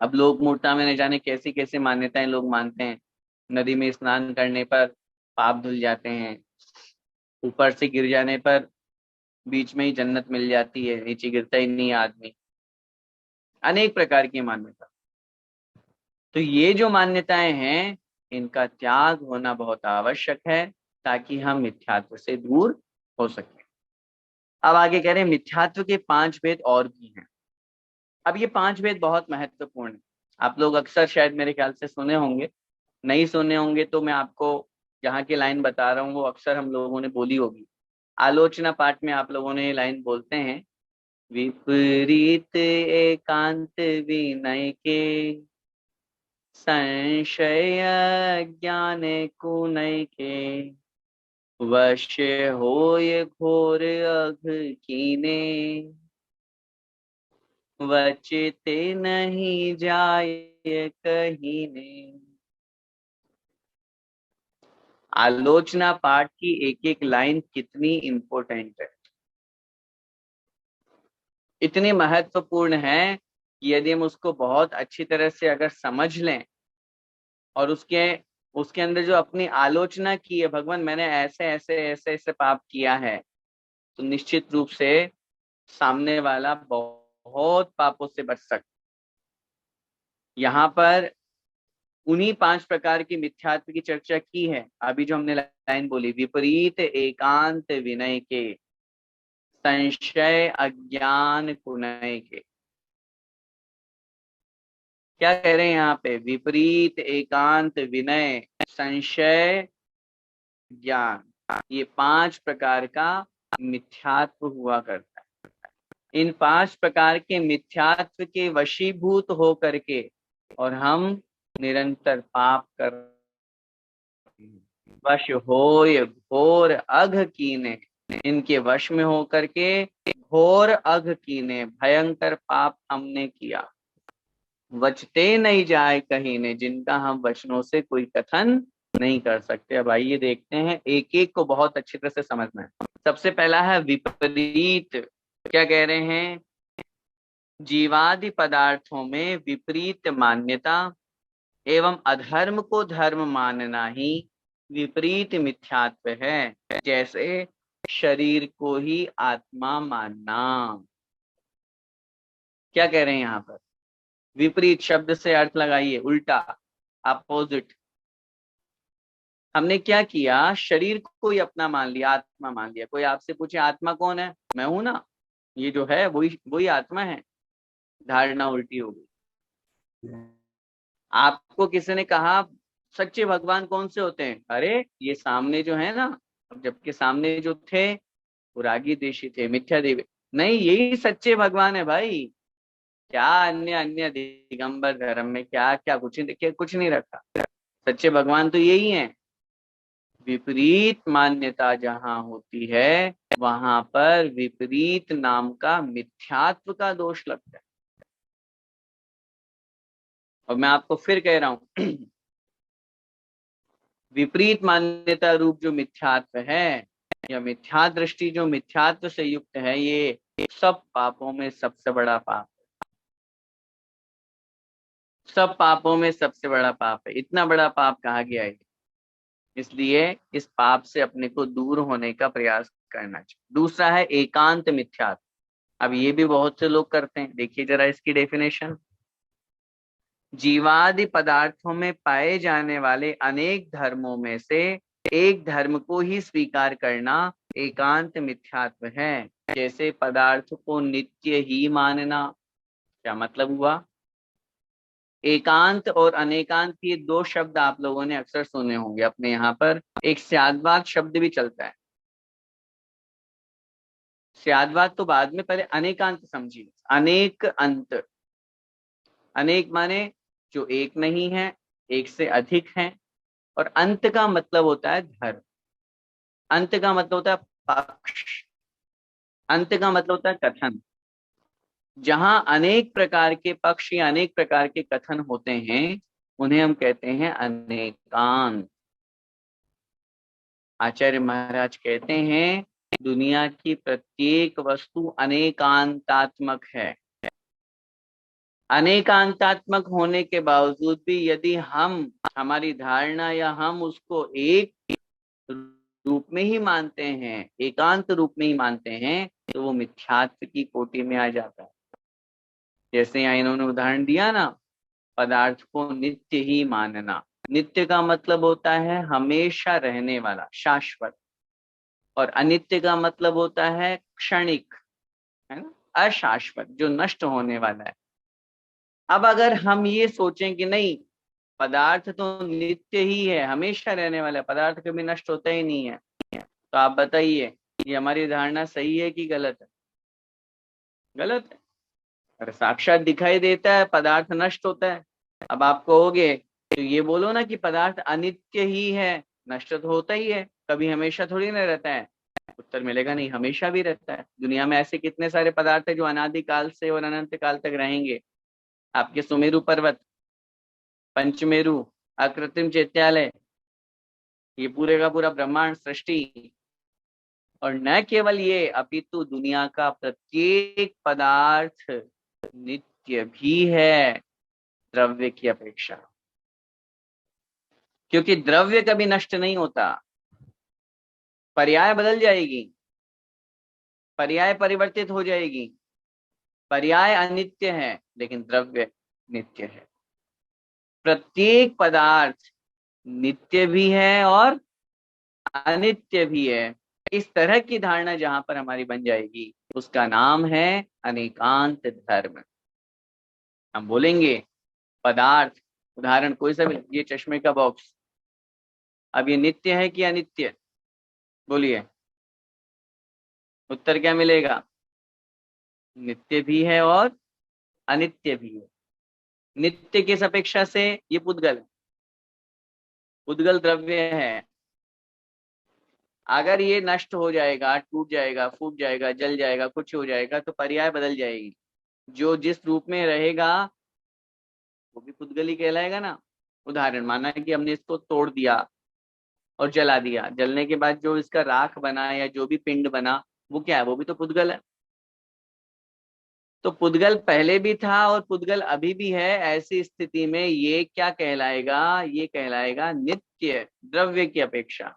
अब लोक मूर्ता में न जाने कैसी कैसी मान्यताएं लोग मानते हैं, नदी में स्नान करने पर पाप धुल जाते हैं, ऊपर से गिर जाने पर बीच में ही जन्नत मिल जाती है, नीचे गिरता ही नहीं आदमी, अनेक प्रकार की मान्यता। तो ये जो मान्यताएं हैं, इनका त्याग होना बहुत आवश्यक है ताकि हम मिथ्यात्व से दूर हो सके। अब आगे कह रहे हैं मिथ्यात्व के 5 भेद और भी हैं। अब ये 5 भेद बहुत महत्वपूर्ण है, आप लोग अक्सर शायद मेरे ख्याल से सुने होंगे, नहीं सुने होंगे तो मैं आपको यहाँ की लाइन बता रहा हूँ, वो अक्सर हम लोगों ने बोली होगी। आलोचना पाठ में आप लोगों ने ये लाइन बोलते हैं, विपरीत एकांत विनय के, संशय ज्ञान कुनय के, वश होय घोर अघ कीने, वचित नहीं जाय कहीने। आलोचना पाठ की एक एक लाइन कितनी इंपॉर्टेंट है, इतनी महत्वपूर्ण है कि यदि हम उसको बहुत अच्छी तरह से अगर समझ लें और उसके उसके अंदर जो अपनी आलोचना की है, भगवान मैंने ऐसे ऐसे ऐसे ऐसे पाप किया है, तो निश्चित रूप से सामने वाला बहुत पापों से बच सकता। यहाँ पर उन्हीं 5 प्रकार की मिथ्यात्व की चर्चा की है, अभी जो हमने लाइन बोली, विपरीत एकांत विनय के, संशय अज्ञान कुनय के। क्या कह रहे हैं यहाँ पे? विपरीत एकांत विनय संशय ज्ञान, ये 5 प्रकार का मिथ्यात्व हुआ करता है। इन 5 प्रकार के मिथ्यात्व के वशीभूत हो करके और हम निरंतर पाप कर, वश होय घोर अघ कीने, इनके वश में होकर के घोर अघ कीने, भयंकर पाप हमने किया, वचते नहीं जाए कहीं ने, जिनका हम वचनों से कोई कथन नहीं कर सकते। अब आइए देखते हैं, एक एक को बहुत अच्छी तरह से समझना है। सबसे पहला है विपरीत। क्या कह रहे हैं? जीवादि पदार्थों में विपरीत मान्यता एवं अधर्म को धर्म मानना ही विपरीत मिथ्यात्व है, जैसे शरीर को ही आत्मा मानना। क्या कह रहे हैं यहाँ पर? विपरीत शब्द से अर्थ लगाइए, उल्टा, अपोजिट। हमने क्या किया, शरीर को ही अपना मान लिया, आत्मा मान लिया। कोई आपसे पूछे आत्मा कौन है, मैं हूं ना, ये जो है वही वही आत्मा है। धारणा उल्टी हो गई। आपको किसी ने कहा सच्चे भगवान कौन से होते हैं, अरे ये सामने जो है ना, अब जबकि सामने जो थे वो रागी देशी थे, मिथ्या देवी, नहीं यही सच्चे भगवान है भाई। क्या अन्य अन्य दिगंबर धर्म में क्या क्या कुछ नहीं रखा, सच्चे भगवान तो यही हैं। विपरीत मान्यता जहां होती है वहां पर विपरीत नाम का मिथ्यात्व का दोष लगता है। और मैं आपको फिर कह रहा हूं विपरीत मान्यता रूप जो मिथ्यात्व है, या मिथ्या दृष्टि जो मिथ्यात्व से युक्त है, ये सब पापों में सबसे बड़ा पाप, सब पापों में सबसे बड़ा पाप है। इतना बड़ा पाप कहा गया है, इसलिए इस पाप से अपने को दूर होने का प्रयास करना चाहिए। दूसरा है एकांत मिथ्यात्व। अब ये भी बहुत से लोग करते हैं, देखिए जरा इसकी डेफिनेशन। जीवादि पदार्थों में पाए जाने वाले अनेक धर्मों में से एक धर्म को ही स्वीकार करना एकांत मिथ्यात्व है। जैसे पदार्थ को नित्य ही मानना। क्या मतलब हुआ, एकांत और अनेकांत, ये दो शब्द आप लोगों ने अक्सर सुने होंगे अपने यहाँ पर। एक स्याद्वाद शब्द भी चलता है, स्याद्वाद तो बाद में, पहले अनेकांत समझिए। अनेक अंत, अनेक माने जो एक नहीं है, एक से अधिक है। और अंत का मतलब होता है धर्म, अंत का मतलब होता है पक्ष, अंत का मतलब होता है कथन। जहां अनेक प्रकार के पक्ष या अनेक प्रकार के कथन होते हैं उन्हें हम कहते हैं अनेकांत। आचार्य महाराज कहते हैं दुनिया की प्रत्येक वस्तु अनेकांतात्मक है। अनेकांतात्मक होने के बावजूद भी यदि हम, हमारी धारणा या हम उसको एक रूप में ही मानते हैं, एकांत रूप में ही मानते हैं, तो वो मिथ्यात्व की कोटि में आ जाता है। जैसे यहाँ इन्होंने उदाहरण दिया ना, पदार्थ को नित्य ही मानना। नित्य का मतलब होता है हमेशा रहने वाला, शाश्वत। और अनित्य का मतलब होता है क्षणिक, है ना, अशाश्वत, जो नष्ट होने वाला है। अब अगर हम ये सोचें कि नहीं, पदार्थ तो नित्य ही है, हमेशा रहने वाला है, पदार्थ कभी नष्ट होता ही नहीं है, तो आप बताइए ये हमारी धारणा सही है कि गलत है? गलत है। अरे साक्षात दिखाई देता है पदार्थ नष्ट होता है। अब आप कहोगे तो ये बोलो ना कि पदार्थ अनित्य ही है, नष्ट तो होता ही है, कभी हमेशा थोड़ी ना रहता है। उत्तर मिलेगा नहीं, हमेशा भी रहता है। दुनिया में ऐसे कितने सारे पदार्थ है जो अनादि काल से और अनंत काल तक रहेंगे। आपके सुमेरु पर्वत, पंचमेरु, अकृत्रिम चैत्यालय, ये पूरे का पूरा ब्रह्मांड सृष्टि, और न केवल ये अपितु दुनिया का प्रत्येक पदार्थ नित्य भी है द्रव्य की अपेक्षा। क्योंकि द्रव्य कभी नष्ट नहीं होता, पर्याय बदल जाएगी, पर्याय परिवर्तित हो जाएगी। पर्याय अनित्य है लेकिन द्रव्य नित्य है। प्रत्येक पदार्थ नित्य भी है और अनित्य भी है। इस तरह की धारणा जहां पर हमारी बन जाएगी उसका नाम है अनेकांत धर्म। हम बोलेंगे पदार्थ, उदाहरण कोई सा भी, ये चश्मे का बॉक्स, अब ये नित्य है कि अनित्य? बोलिए, उत्तर क्या मिलेगा? नित्य भी है और अनित्य भी है। नित्य किस अपेक्षा से? ये पुद्गल है, पुद्गल द्रव्य है। अगर ये नष्ट हो जाएगा, टूट जाएगा, फूट जाएगा, जल जाएगा, कुछ हो जाएगा, तो पर्याय बदल जाएगी। जो जिस रूप में रहेगा वो भी पुद्गल ही कहलाएगा ना। उदाहरण, माना कि हमने इसको तोड़ दिया और जला दिया, जलने के बाद जो इसका राख बना या जो भी पिंड बना, वो क्या है? वो भी तो पुद्गल है। तो पुद्गल पहले भी था और पुद्गल अभी भी है। ऐसी स्थिति में ये क्या कहलाएगा? ये कहलाएगा नित्य द्रव्य की अपेक्षा,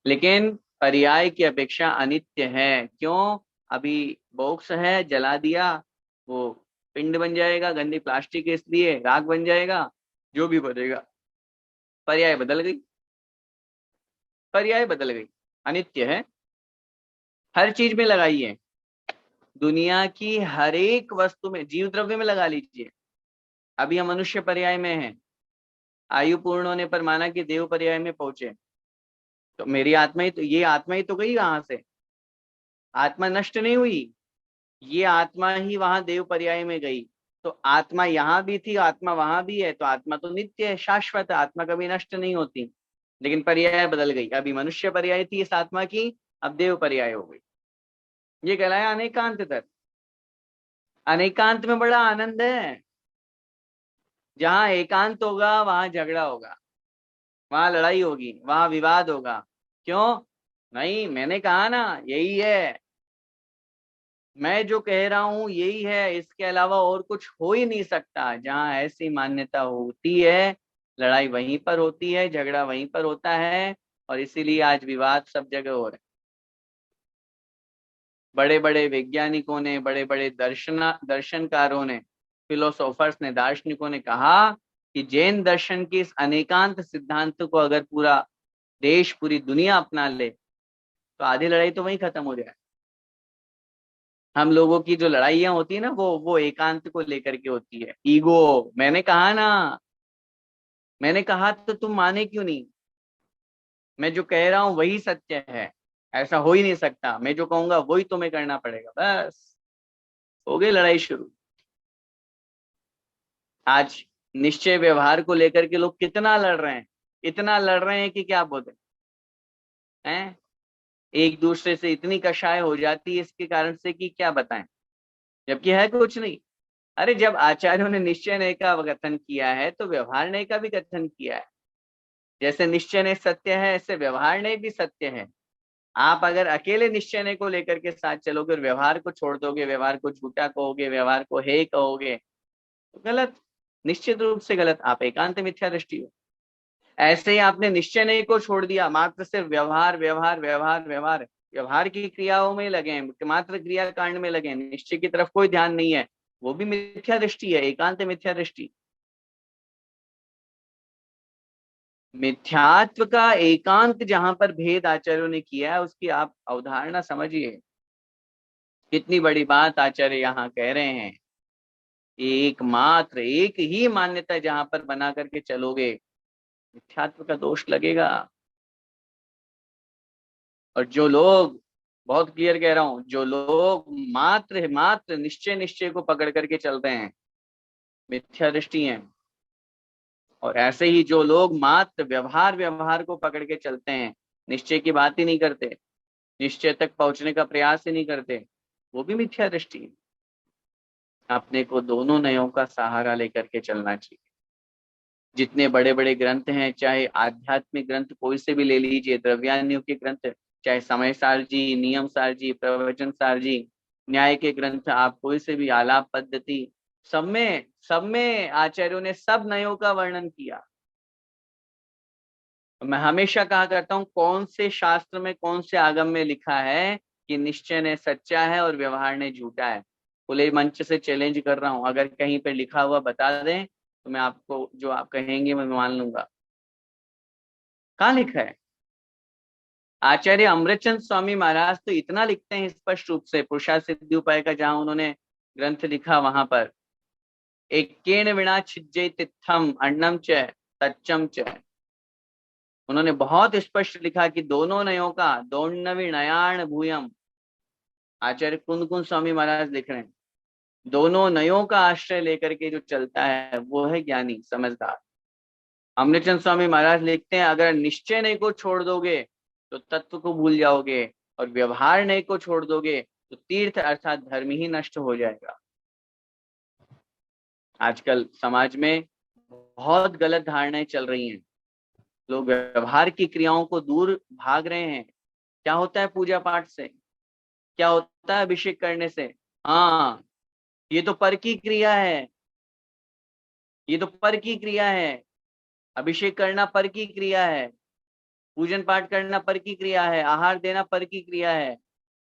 लेकिन पर्याय की अपेक्षा अनित्य है। क्यों? अभी बॉक्स है, जला दिया, वो पिंड बन जाएगा, गंदी प्लास्टिक है इसलिए राख बन जाएगा, जो भी बनेगा। पर्याय बदल गई, पर्याय बदल गई, अनित्य है। हर चीज में लगाइए, दुनिया की हर एक वस्तु में, जीव द्रव्य में लगा लीजिए। अभी हम मनुष्य पर्याय में हैं, आयु पूर्ण होने पर माना कि देव पर्याय में पहुंचे, तो मेरी आत्मा ही तो, ये आत्मा ही तो गई वहां से, आत्मा नष्ट नहीं हुई, ये आत्मा ही वहां देव पर्याय में गई। तो आत्मा यहाँ भी थी, आत्मा वहां भी है, तो आत्मा तो नित्य है, शाश्वत है, आत्मा कभी नष्ट नहीं होती। लेकिन पर्याय बदल गई, अभी मनुष्य पर्याय थी इस आत्मा की, अब देव पर्याय हो गई। ये कहलाया अनेकांत तत्व। अनेकांत में बड़ा आनंद है। जहां एकांत होगा वहां झगड़ा होगा, वहां लड़ाई होगी, वहां विवाद होगा। क्यों? नहीं, मैंने कहा ना यही है, मैं जो कह रहा हूं यही है, इसके अलावा और कुछ हो ही नहीं सकता। जहां ऐसी मान्यता होती है, लड़ाई वहीं पर होती है, झगड़ा वहीं पर होता है, और इसीलिए आज विवाद सब जगह हो रहे हैं। बड़े बड़े वैज्ञानिकों ने, बड़े बड़े दर्शनकारों ने, फिलोसोफर्स ने, दार्शनिकों ने कहा कि जैन दर्शन के इस अनेकांत सिद्धांत को अगर पूरा देश, पूरी दुनिया अपना ले, तो आधी लड़ाई तो वहीं खत्म हो जाए। हम लोगों की जो लड़ाइयाँ होती है ना, वो एकांत को लेकर के होती है, ईगो। मैंने कहा ना, मैंने कहा तो तुम माने क्यों नहीं? मैं जो कह रहा हूं वही सत्य है, ऐसा हो ही नहीं सकता, मैं जो कहूंगा वही तुम्हें करना पड़ेगा, बस हो गई लड़ाई शुरू। आज निश्चय व्यवहार को लेकर के लोग कितना लड़ रहे हैं, इतना लड़ रहे हैं कि क्या बोलते हैं, एक दूसरे से इतनी कषाय हो जाती है इसके कारण से कि क्या बताएं, जबकि है कुछ नहीं। अरे जब आचार्यों ने निश्चय नय का कथन किया है, तो व्यवहार नय का भी कथन किया है। जैसे निश्चय नय सत्य है, ऐसे व्यवहार नय भी सत्य है। आप अगर अकेले निश्चय नय को लेकर के साथ चलोगे और व्यवहार को छोड़ दोगे, व्यवहार को झूठा कहोगे, व्यवहार को हे कहोगे, तो गलत, निश्चित रूप से गलत, आप एकांत मिथ्या दृष्टि हो। ऐसे ही आपने निश्चय नय को छोड़ दिया, मात्र सिर्फ व्यवहार व्यवहार व्यवहार व्यवहार, व्यवहार की क्रियाओं में लगे, मात्र क्रिया कांड में लगे, निश्चय की तरफ कोई ध्यान नहीं है, वो भी मिथ्या दृष्टि है, एकांत मिथ्या दृष्टि। मिथ्यात्व का एकांत जहां पर भेद आचार्यों ने किया है, उसकी आप अवधारणा समझिए, कितनी बड़ी बात आचार्य यहाँ कह रहे हैं। एकमात्र एक ही मान्यता जहां पर बना करके चलोगे, मिथ्यात्व का दोष लगेगा। और जो लोग, बहुत क्लियर कह रहा हूं, जो लोग मात्र मात्र निश्चय निश्चय को पकड़ करके चलते हैं, मिथ्या दृष्टि है। और ऐसे ही जो लोग मात्र व्यवहार व्यवहार को पकड़ के चलते हैं, निश्चय की बात ही नहीं करते, निश्चय तक पहुंचने का प्रयास ही नहीं करते, वो भी मिथ्या दृष्टि है। अपने को दोनों नयों का सहारा लेकर के चलना चाहिए। जितने बड़े बड़े ग्रंथ हैं, चाहे आध्यात्मिक ग्रंथ कोई से भी ले लीजिए, द्रव्यान्यों के ग्रंथ, चाहे समय सार जी, नियम सार जी, प्रवचन सार जी, न्याय के ग्रंथ आप कोई से भी, आलाप पद्धति, सब में आचार्यों ने सब नयों का वर्णन किया। मैं हमेशा कहा करता हूँ, कौन से शास्त्र में, कौन से आगम में लिखा है कि निश्चय ने सच्चा है और व्यवहार ने झूठा है? खुले मंच से चैलेंज कर रहा हूँ, अगर कहीं पे लिखा हुआ बता दें तो मैं आपको, जो आप कहेंगे मैं मान लूंगा। कहाँ लिखा है? आचार्य अमृतचंद स्वामी महाराज तो इतना लिखते हैं स्पष्ट रूप से, पुरुषार्थ सिद्धि उपाय का जहां उन्होंने ग्रंथ लिखा, वहां पर एकेन विना छिज्जे तित्थम अन्नम च तच्चम च, उन्होंने बहुत स्पष्ट लिखा कि दोनों नयों का, दोन्नवी नयान भूयम, आचार्य कुंद कुंद स्वामी महाराज लिख रहे हैं, दोनों नयों का आश्रय लेकर के जो चलता है वो है ज्ञानी समझदार। अमृतचंद स्वामी महाराज लिखते हैं, अगर निश्चय नय को छोड़ दोगे तो तत्व को भूल जाओगे, और व्यवहार नय को छोड़ दोगे तो तीर्थ अर्थात धर्म ही नष्ट हो जाएगा। आजकल समाज में बहुत गलत धारणाएं चल रही हैं, लोग व्यवहार की क्रियाओं को दूर भाग रहे हैं। क्या होता है पूजा पाठ से, क्या होता है अभिषेक करने से? हाँ, ये तो पर की क्रिया है, ये तो पर की क्रिया है, अभिषेक करना पर की क्रिया है, पूजन पाठ करना पर की क्रिया है, आहार देना पर की क्रिया है,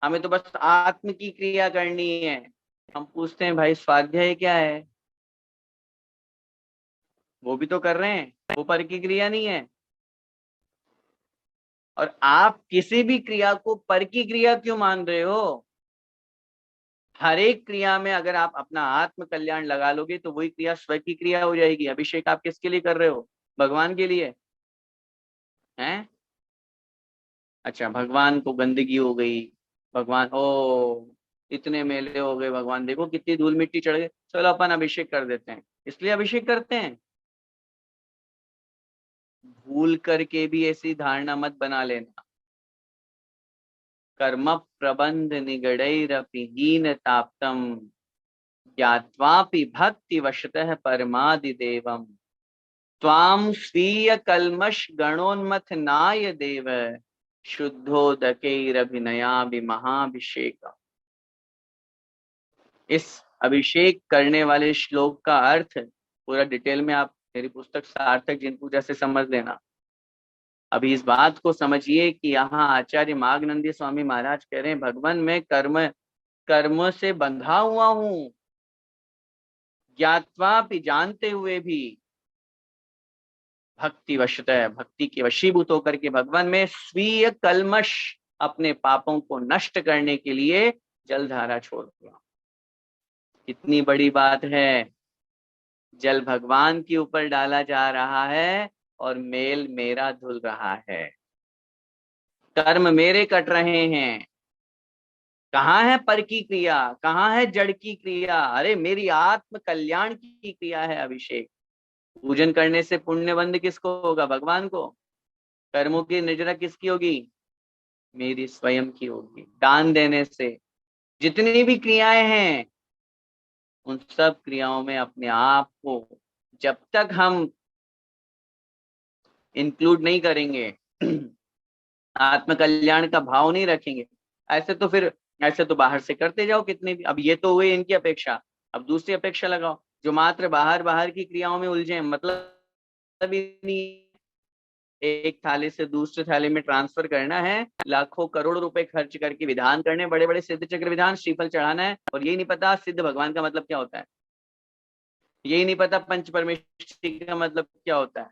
हमें तो बस आत्म की क्रिया करनी है। हम पूछते हैं भाई स्वाध्याय क्या है, वो भी तो कर रहे हैं, वो पर की क्रिया नहीं है। और आप किसी भी क्रिया को पर की क्रिया क्यों मान रहे हो? हर एक क्रिया में अगर आप अपना आत्म कल्याण लगा लोगे तो वही क्रिया स्व की क्रिया हो जाएगी। अभिषेक आप किसके लिए कर रहे हो? भगवान के लिए हैं? अच्छा, भगवान को गंदगी हो गई, भगवान ओ इतने मेले हो गए, भगवान देखो कितनी धूल मिट्टी चढ़ गई, चलो अपन अभिषेक कर देते हैं, इसलिए अभिषेक करते हैं। भूल करके भी ऐसी धारणा मत बना लेना। कर्म प्रबंध निगड़ैरपि हीन ताप्तम ज्ञात्वापि भक्ति वशतः परमादिदेवम त्वां स्वीय कल्मष गणोन्मथ नाय देव शुद्धोदकैरभिनयाभि महाभिषेक। इस अभिषेक करने वाले श्लोक का अर्थ पूरा डिटेल में आप मेरी पुस्तक सार्थक जिन पूजा से समझ लेना। अभी इस बात को समझिए कि यहाँ आचार्य माघनंदी स्वामी महाराज कह रहे हैं भगवान मैं कर्म कर्म से बंधा हुआ हूं, ज्ञात्वा भी जानते हुए भी, भक्ति वशतः भक्ति के वशीभूत होकर के भगवान में स्वीय कल्मश अपने पापों को नष्ट करने के लिए जलधारा छोड़ दिया। कितनी बड़ी बात है, जल भगवान के ऊपर डाला जा रहा है और मेल मेरा धुल रहा है, कर्म मेरे कट रहे हैं। कहाँ है पर की क्रिया, कहाँ है जड़ की क्रिया? अरे मेरी आत्म कल्याण की क्रिया है अभिषेक। पूजन करने से पुण्य बंद किसको होगा? भगवान को। कर्मों की निर्जरा किसकी होगी? मेरी स्वयं की होगी। दान देने से जितनी भी क्रियाएं हैं उन सब क्रियाओं में अपने आप को जब तक हम इंक्लूड नहीं करेंगे आत्म कल्याण का भाव नहीं रखेंगे, ऐसे तो फिर ऐसे तो बाहर से करते जाओ कितने भी। अब ये तो हुई इनकी अपेक्षा, अब दूसरी अपेक्षा लगाओ जो मात्र बाहर बाहर की क्रियाओं में उलझे, मतलब ही नहीं। एक थाली से दूसरे थाली में ट्रांसफर करना है, लाखों करोड़ रुपए खर्च करके विधान करने, बड़े बड़े सिद्ध चक्र विधान, श्रीफल चढ़ाना है, और यही नहीं पता सिद्ध भगवान का मतलब क्या होता है, यही नहीं पता पंच परमेष्टि का मतलब क्या होता है।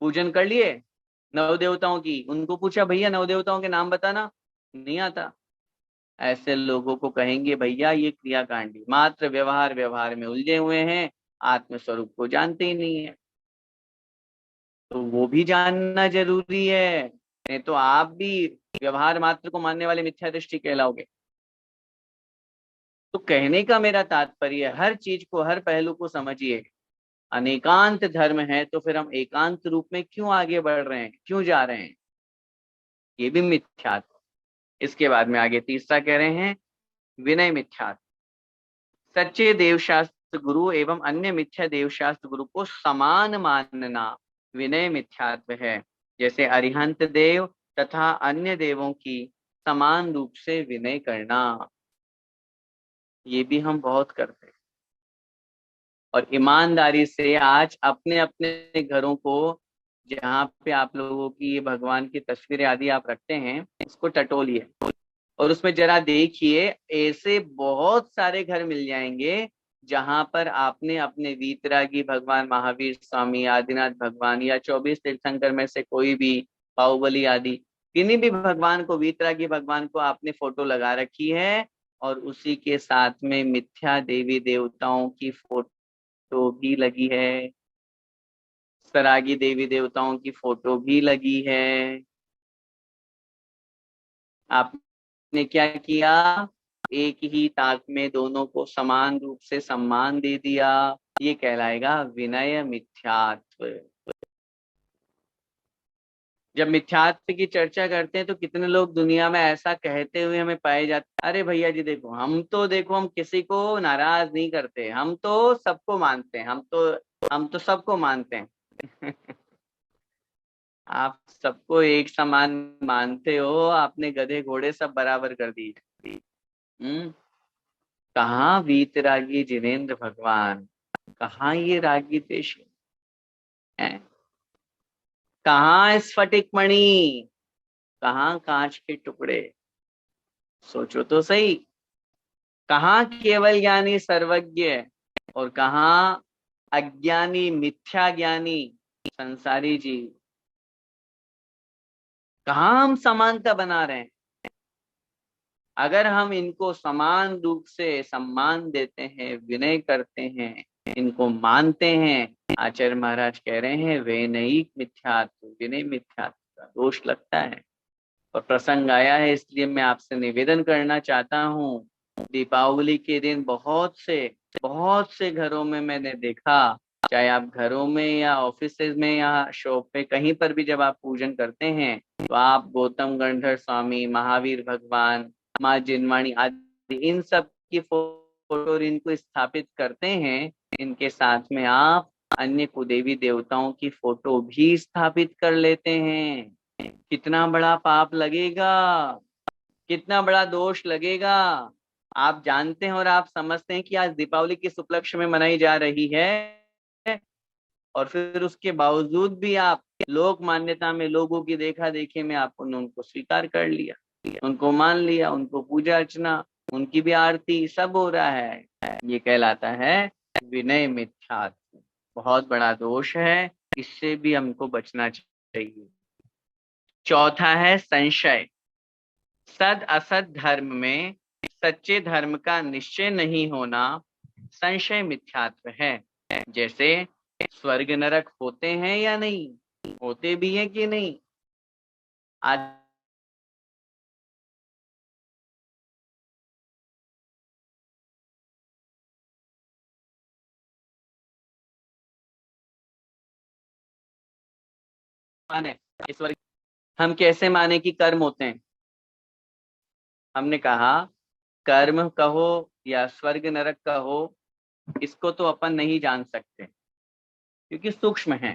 पूजन कर लिए नव देवताओं की, उनको पूछा भैया नव देवताओं के नाम बताना, नहीं आता। ऐसे लोगों को कहेंगे भैया ये क्रियाकांडी, मात्र व्यवहार व्यवहार में उलझे हुए हैं, आत्म स्वरूप को जानते ही नहीं है। तो वो भी जानना जरूरी है, नहीं तो आप भी व्यवहार मात्र को मानने वाले मिथ्या दृष्टि कहलाओगे। तो कहने का मेरा तात्पर्य, हर चीज को हर पहलू को समझिए। अनेकांत धर्म है तो फिर हम एकांत रूप में क्यों आगे बढ़ रहे हैं, क्यों जा रहे हैं? ये भी मिथ्यात्व। इसके बाद में आगे तीसरा कह रहे हैं विनय मिथ्यात्व। सच्चे देवशास्त्र गुरु एवं अन्य मिथ्या देवशास्त्र गुरु को समान मानना विनय मिथ्यात्व है। जैसे अरिहंत देव तथा अन्य देवों की समान रूप से विनय करना, ये भी हम बहुत करते हैं। और ईमानदारी से आज अपने अपने घरों को, जहाँ पे आप लोगों की ये भगवान की तस्वीरें आदि आप रखते हैं, उसको टटोलिए और उसमें जरा देखिए, ऐसे बहुत सारे घर मिल जाएंगे जहां पर आपने अपने वीतरागी भगवान महावीर स्वामी, आदिनाथ भगवान या 24 तीर्थंकर में से कोई भी, बाहुबली आदि किन्हीं भी भगवान को, वीतरागी भगवान को आपने फोटो लगा रखी है, और उसी के साथ में मिथ्या देवी देवताओं की फोटो भी लगी है, सरागी देवी देवताओं की फोटो भी लगी है। आपने क्या किया? एक ही ताक में दोनों को समान रूप से सम्मान दे दिया। ये कहलाएगा विनय मिथ्यात्व। जब मिथ्यात्व की चर्चा करते हैं तो कितने लोग दुनिया में ऐसा कहते हुए हमें पाए जाते, अरे भैया जी देखो हम किसी को नाराज नहीं करते, हम तो सबको मानते हैं, हम तो सबको मानते हैं आप सबको एक समान मानते हो, आपने गधे घोड़े सब बराबर कर दिए। हम्म। कहाँ वीतरागी जिनेन्द्र भगवान, कहाँ ये रागी देश है, कहाँ स्फटिक मणि, कहाँ कांच के टुकड़े? सोचो तो सही। कहाँ केवल ज्ञानी सर्वज्ञ और कहाँ अज्ञानी मिथ्या ज्ञानी संसारी जीव। कहाँ हम समानता बना रहे हैं। अगर हम इनको समान रूप से सम्मान देते हैं, विनय करते हैं, इनको मानते हैं, आचार्य महाराज कह रहे हैं वैनयिक मिथ्यात्व, विनय मिथ्यात्व का दोष लगता है। और प्रसंग आया है इसलिए मैं आपसे निवेदन करना चाहता हूँ। दीपावली के दिन बहुत से घरों में मैंने देखा, चाहे आप घरों में या ऑफिस में या शॉप पे कहीं पर भी जब आप पूजन करते हैं तो आप गौतम गणधर स्वामी, महावीर भगवान, माँ जिनवाणी आदि इन सब की फोटो इनको स्थापित करते हैं। इनके साथ में आप अन्य कुदेवी देवताओं की फोटो भी स्थापित कर लेते हैं। कितना बड़ा पाप लगेगा, कितना बड़ा दोष लगेगा। आप जानते हैं और आप समझते हैं कि आज दीपावली किस उपलक्ष्य में मनाई जा रही है, और फिर उसके बावजूद भी आप लोक मान्यता में, लोगों की देखा देखी में आपने उनको स्वीकार कर लिया, उनको मान लिया, उनको पूजा अर्चना, उनकी भी आरती सब हो रहा है। ये कहलाता है विनय मिथ्यात्व। बहुत बड़ा दोष है, इससे भी हमको बचना चाहिए। चौथा है संशय। सद असद धर्म में सच्चे धर्म का निश्चय नहीं होना संशय मिथ्यात्व है। जैसे स्वर्ग नरक होते हैं या नहीं, होते भी हैं कि नहीं। आज माने इस स्वर्ग, हम कैसे माने कि कर्म होते हैं। हमने कहा कर्म कहो या स्वर्ग नरक कहो, इसको तो अपन नहीं जान सकते क्योंकि सूक्ष्म है।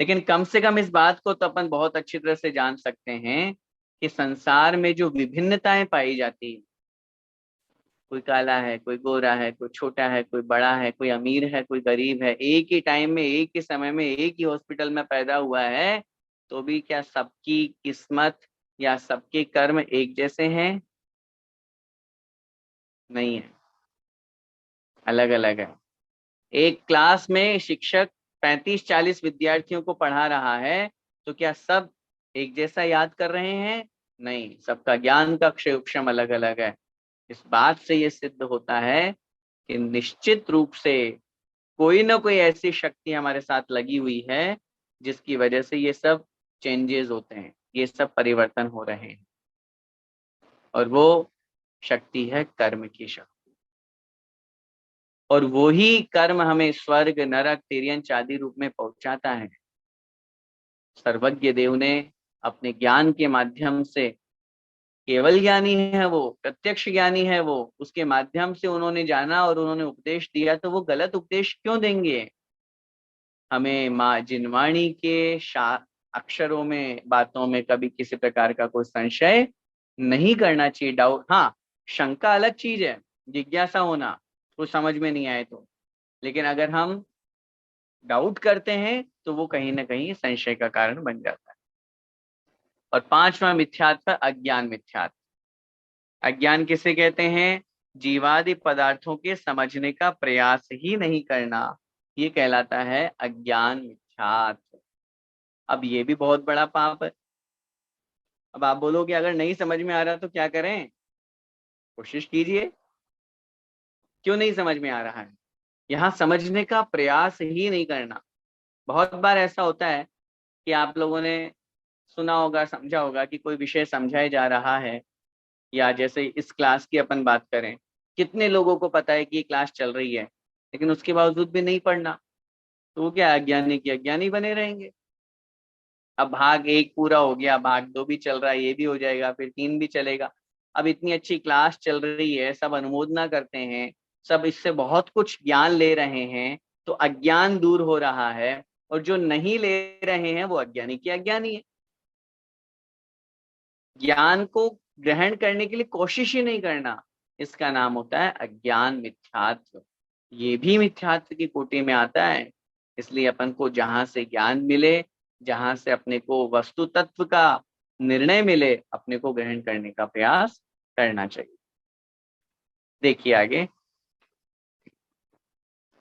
लेकिन कम से कम इस बात को तो अपन बहुत अच्छी तरह से जान सकते हैं कि संसार में जो विभिन्नताएं पाई जाती है, कोई काला है, कोई गोरा है, कोई छोटा है, कोई बड़ा है, कोई अमीर है, कोई गरीब है, एक ही टाइम में, एक ही समय में, एक ही हॉस्पिटल में पैदा हुआ है, तो भी क्या सबकी किस्मत या सबके कर्म एक जैसे हैं? नहीं है, अलग अलग है। एक क्लास में शिक्षक 35-40 विद्यार्थियों को पढ़ा रहा है, तो क्या सब एक जैसा याद कर रहे हैं? नहीं, सबका ज्ञान का क्षेत्रफल अलग अलग है। इस बात से ये सिद्ध होता है कि निश्चित रूप से कोई ना कोई ऐसी शक्ति हमारे साथ लगी हुई है जिसकी वजह से ये सब चेंजेस होते हैं, ये सब परिवर्तन हो रहे हैं। और वो शक्ति है कर्म की शक्ति। और वो ही कर्म हमें स्वर्ग नरक तिर्यंच आदि रूप में पहुंचाता है। सर्वज्ञ देव ने अपने ज्ञान के माध्यम से, केवल ज्ञानी है वो, प्रत्यक्ष ज्ञानी है वो, उसके माध्यम से उन्होंने जाना और उन्होंने उपदेश दिया, तो वो गलत उपदेश क्यों देंगे? हमें माँ जिनवाणी के अक्षरों में, बातों में कभी किसी प्रकार का कोई संशय नहीं करना चाहिए। डाउट, हाँ, शंका अलग चीज है, जिज्ञासा होना, कुछ समझ में नहीं आए तो। लेकिन अगर हम डाउट करते हैं तो वो कहीं ना कहीं संशय का कारण बन जाता है। और पांचवा मिथ्यात्व अज्ञान मिथ्यात्व। अज्ञान किसे कहते हैं? जीवादि पदार्थों के समझने का प्रयास ही नहीं करना, ये कहलाता है अज्ञान मिथ्यात्व। अब ये भी बहुत बड़ा पाप है। अब आप बोलोगे अगर नहीं समझ में आ रहा तो क्या करें? कोशिश कीजिए। क्यों नहीं समझ में आ रहा है? यहाँ समझने का प्रयास ही नहीं करना। बहुत बार ऐसा होता है कि आप लोगों ने सुना होगा, समझा होगा कि कोई विषय समझाया जा रहा है, या जैसे इस क्लास की अपन बात करें, कितने लोगों को पता है कि ये क्लास चल रही है, लेकिन उसके बावजूद भी नहीं पढ़ना, तो वो क्या, अज्ञानी की अज्ञानी बने रहेंगे। अब भाग एक पूरा हो गया, भाग दो भी चल रहा है, ये भी हो जाएगा, फिर तीन भी चलेगा। अब इतनी अच्छी क्लास चल रही है, सब अनुमोदना करते हैं, सब इससे बहुत कुछ ज्ञान ले रहे हैं, तो अज्ञान दूर हो रहा है। और जो नहीं ले रहे हैं वो अज्ञानी की अज्ञानी है। ज्ञान को ग्रहण करने के लिए कोशिश ही नहीं करना, इसका नाम होता है अज्ञान मिथ्यात्व। ये भी मिथ्यात्व की कोटि में आता है। इसलिए अपन को जहां से ज्ञान मिले, जहां से अपने को वस्तु तत्व का निर्णय मिले, अपने को ग्रहण करने का प्रयास करना चाहिए। देखिए आगे,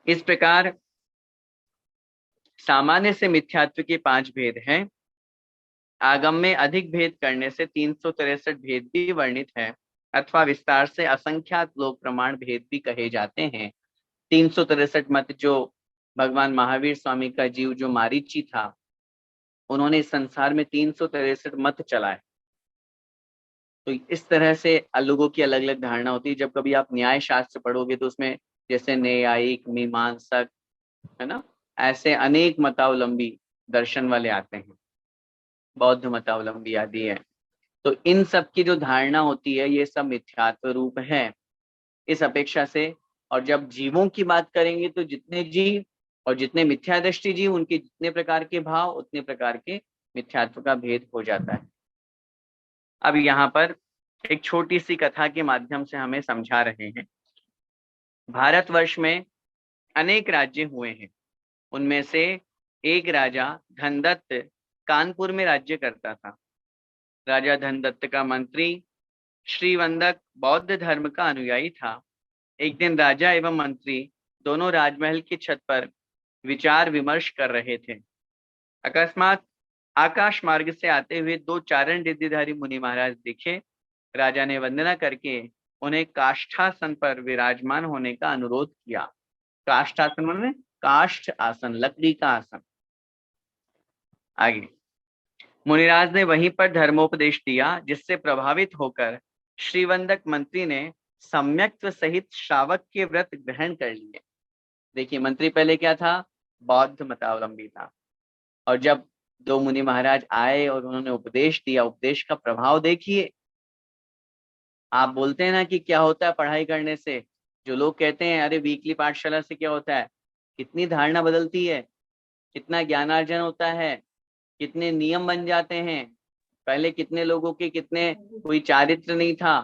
इस प्रकार सामान्य से मिथ्यात्व के 5 भेद हैं। आगम में अधिक भेद करने से 363 भेद भी वर्णित है, अथवा विस्तार से असंख्यात लोक प्रमाण भेद भी कहे जाते हैं। 363 मत जो भगवान महावीर स्वामी का जीव जो मारीची था, उन्होंने इस संसार में 363 मत चलाए। तो इस तरह से लोगों की अलग अलग धारणा होती है। जब कभी आप न्याय शास्त्र पढ़ोगे तो उसमें जैसे न्यायिक, मीमांसक, है ना, ऐसे अनेक मतावलंबी दर्शन वाले आते हैं, बौद्ध मतावलंबी आदि है। तो इन सब की जो धारणा होती है ये सब मिथ्यात्व रूप है इस अपेक्षा से। और जब जीवों की बात करेंगे तो जितने जीव और जितने मिथ्या दृष्टि जीव, उनके जितने प्रकार के भाव उतने प्रकार के मिथ्यात्व का भेद हो जाता है। अब यहाँ पर एक छोटी सी कथा के माध्यम से हमें समझा रहे हैं। भारतवर्ष में अनेक राज्य हुए हैं। उनमें से एक राजा धनदत्त कानपुर में राज्य करता था। राजा धनदत्त का मंत्री श्रीवंदक बौद्ध धर्म का अनुयायी था। एक दिन राजा एवं मंत्री दोनों राजमहल की छत पर विचार विमर्श कर रहे थे। अकस्मात आकाश मार्ग से आते हुए 2 चारण रिद्धिधारी मुनि महाराज दिखे। राजा ने वंदना करके उन्हें काष्ठासन पर विराजमान होने का अनुरोध किया। काष्ठासन माने काष्ठ आसन, लकड़ी का आसन। आगे मुनिराज ने वहीं पर धर्मोपदेश दिया, जिससे प्रभावित होकर श्रीवंदक मंत्री ने सम्यक्त्व सहित श्रावक के व्रत ग्रहण कर लिए। देखिए, मंत्री पहले क्या था? बौद्ध मतावलंबी था। और जब 2 मुनि महाराज आए और उन्होंने उपदेश दिया, उपदेश का प्रभाव देखिए। आप बोलते हैं ना कि क्या होता है पढ़ाई करने से, जो लोग कहते हैं अरे वीकली पाठशाला से क्या होता है, कितनी धारणा बदलती है, कितना ज्ञानार्जन होता है, कितने नियम बन जाते हैं। पहले कितने लोगों के कितने, कोई चारित्र नहीं था,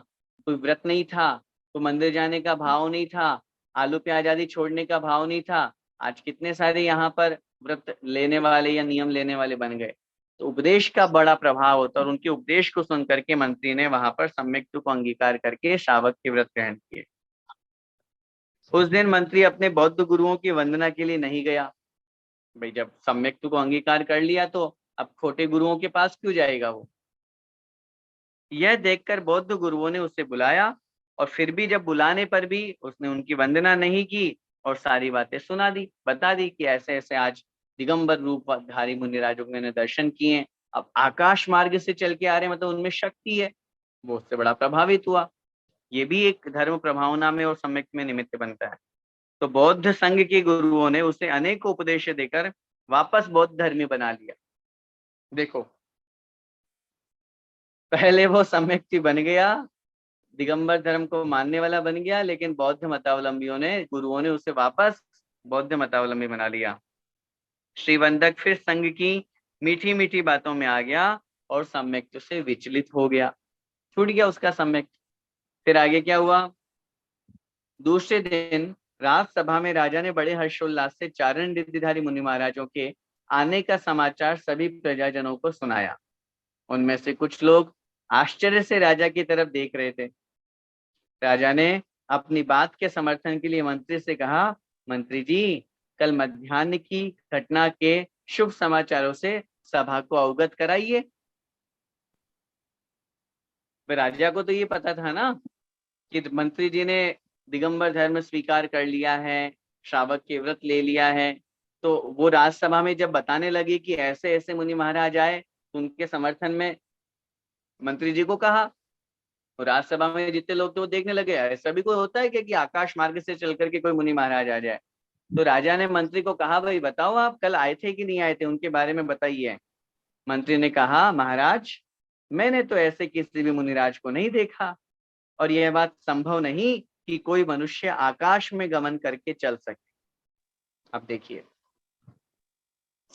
कोई व्रत नहीं था, कोई मंदिर जाने का भाव नहीं था, आलू प्याज आदि छोड़ने का भाव नहीं था। आज कितने सारे यहाँ पर व्रत लेने वाले या नियम लेने वाले बन गए। तो उपदेश का बड़ा प्रभाव होता है और उनके उपदेश को सुन करके मंत्री ने वहां पर सम्यक्त्व को अंगीकार करके श्रावक के व्रत ग्रहण किए। उस दिन मंत्री अपने बौद्ध गुरुओं की वंदना के लिए नहीं गया। भाई, जब सम्यक्त्व को अंगीकार कर लिया तो अब खोटे गुरुओं के पास क्यों जाएगा वो। यह देखकर बौद्ध गुरुओं ने उसे बुलाया और फिर भी जब बुलाने पर भी उसने उनकी वंदना नहीं की और सारी बातें सुना दी, बता दी कि ऐसे ऐसे आज दिगंबर रूपधारी मुनिराजों को मैंने दर्शन किए हैं। अब आकाश मार्ग से चल के आ रहे, मतलब उनमें शक्ति है। वो उससे बड़ा प्रभावित हुआ। ये भी एक धर्म प्रभावना में और सम्यक में निमित्त बनता है। तो बौद्ध संघ के गुरुओं ने उसे अनेक उपदेश देकर वापस बौद्ध धर्मी बना लिया। देखो, पहले वो सम्यक्ति बन गया, दिगंबर धर्म को मानने वाला बन गया, लेकिन बौद्ध मतावलंबियों ने, गुरुओं ने उसे वापस बौद्ध मतावलंबी बना लिया। श्रीवंदक फिर संघ की मीठी मीठी बातों में आ गया और सम्यक्त से विचलित हो गया, छूट गया उसका सम्यक्त। फिर आगे क्या हुआ? दूसरे दिन राजसभा में राजा ने बड़े हर्षोल्लास से चारण रिद्धिधारी मुनि महाराजों के आने का समाचार सभी प्रजाजनों को सुनाया। उनमें से कुछ लोग आश्चर्य से राजा की तरफ देख रहे थे। राजा ने अपनी बात के समर्थन के लिए मंत्री से कहा, मंत्री जी, कल मध्याह्न की घटना के शुभ समाचारों से सभा को अवगत कराइए। राजा को तो ये पता था ना कि मंत्री जी ने दिगंबर धर्म स्वीकार कर लिया है, श्रावक के व्रत ले लिया है। तो वो राजसभा में जब बताने लगे कि ऐसे ऐसे मुनि महाराज आए, तो उनके समर्थन में मंत्री जी को कहा। तो राजसभा में जितने लोग थे वो देखने लगे, ऐसा भी कोई होता है क्या कि आकाश मार्ग से चल करके कोई मुनि महाराज आ जाए। तो राजा ने मंत्री को कहा, भाई बताओ आप कल आए थे कि नहीं आए थे, उनके बारे में बताइए। मंत्री ने कहा, महाराज, मैंने तो ऐसे किसी भी मुनिराज को नहीं देखा और यह बात संभव नहीं कि कोई मनुष्य आकाश में गमन करके चल सके। अब देखिए,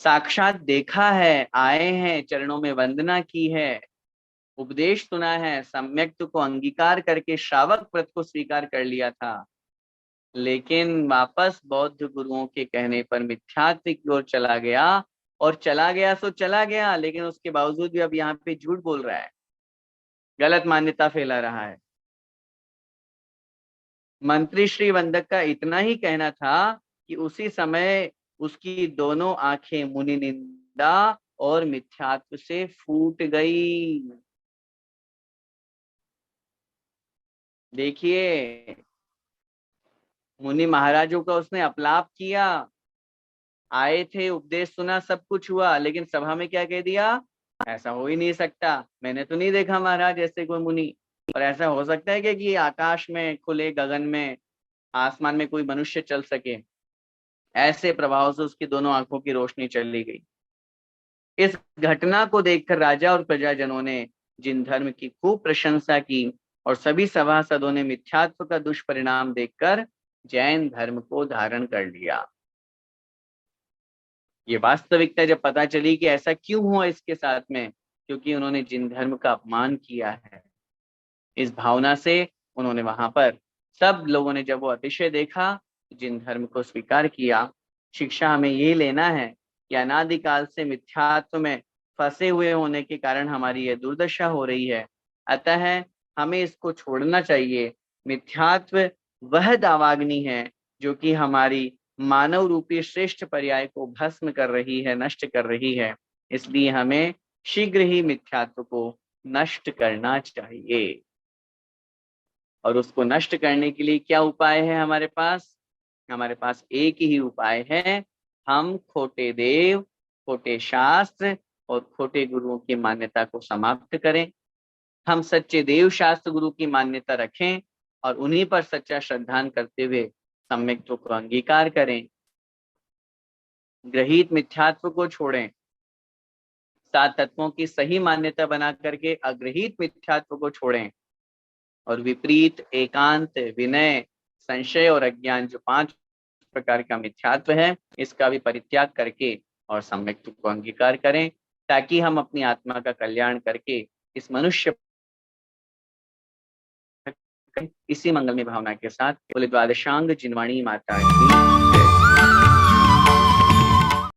साक्षात देखा है, आए हैं, चरणों में वंदना की है, उपदेश सुना है, सम्यक्त को अंगीकार करके श्रावक व्रत को स्वीकार कर लिया था, लेकिन वापस बौद्ध गुरुओं के कहने पर मिथ्यात्व की ओर चला गया। और चला गया सो चला गया, लेकिन उसके बावजूद भी अब यहाँ पे झूठ बोल रहा है, गलत मान्यता फैला रहा है। मंत्री श्री वंदक का इतना ही कहना था कि उसी समय उसकी दोनों आंखें मुनि निंदा और मिथ्यात्व से फूट गई। देखिए, मुनि महाराजों का उसने अपलाप किया, आए थे, उपदेश सुना, सब कुछ हुआ, लेकिन सभा में क्या कह दिया? ऐसा हो ही नहीं सकता, मैंने तो नहीं देखा महाराज ऐसे कोई मुनि। और ऐसा हो सकता है कि आकाश में, खुले गगन में, आसमान में कोई मनुष्य चल सके? ऐसे प्रभाव से उसकी दोनों आंखों की रोशनी चली गई। इस घटना को देखकर राजा और प्रजाजनों ने जिन धर्म की खूब प्रशंसा की और सभी सभासदों ने मिथ्यात्व का दुष्परिणाम देखकर जैन धर्म को धारण कर लिया। ये वास्तविकता जब पता चली कि ऐसा क्यों हुआ इसके साथ में, क्योंकि उन्होंने जिन धर्म का अपमान किया है, इस भावना से उन्होंने वहां पर, सब लोगों ने जब वो अतिशय देखा, जिन धर्म को स्वीकार किया। शिक्षा हमें ये लेना है कि अनादिकाल से मिथ्यात्व में फंसे हुए होने के कारण हमारी यह दुर्दशा हो रही है। अतः हमें इसको छोड़ना चाहिए। मिथ्यात्व वह दावाग्नि है जो कि हमारी मानव रूपी श्रेष्ठ पर्याय को भस्म कर रही है, नष्ट कर रही है। इसलिए हमें शीघ्र ही मिथ्यात्व को नष्ट करना चाहिए। और उसको नष्ट करने के लिए क्या उपाय है हमारे पास? हमारे पास एक ही उपाय है, हम खोटे देव, खोटे शास्त्र और खोटे गुरुओं की मान्यता को समाप्त करें। हम सच्चे देव शास्त्र गुरु की मान्यता रखें और उन्हीं पर सच्चा श्रद्धान करते हुए सम्यक्त्व को अंगीकार करें। ग्रहित मिथ्यात्व को छोड़ें, सात तत्वों की सही मान्यता बना करके अग्रहित मिथ्यात्व को छोड़ें और विपरीत, एकांत, विनय, संशय और अज्ञान, जो 5 प्रकार का मिथ्यात्व है, इसका भी परित्याग करके और सम्यक्त्व को अंगीकार करें, ताकि हम अपनी आत्मा का कल्याण करके इस मनुष्य, इसी मंगलमय भावना के साथ बोले द्वादशांग जिनवाणी माता की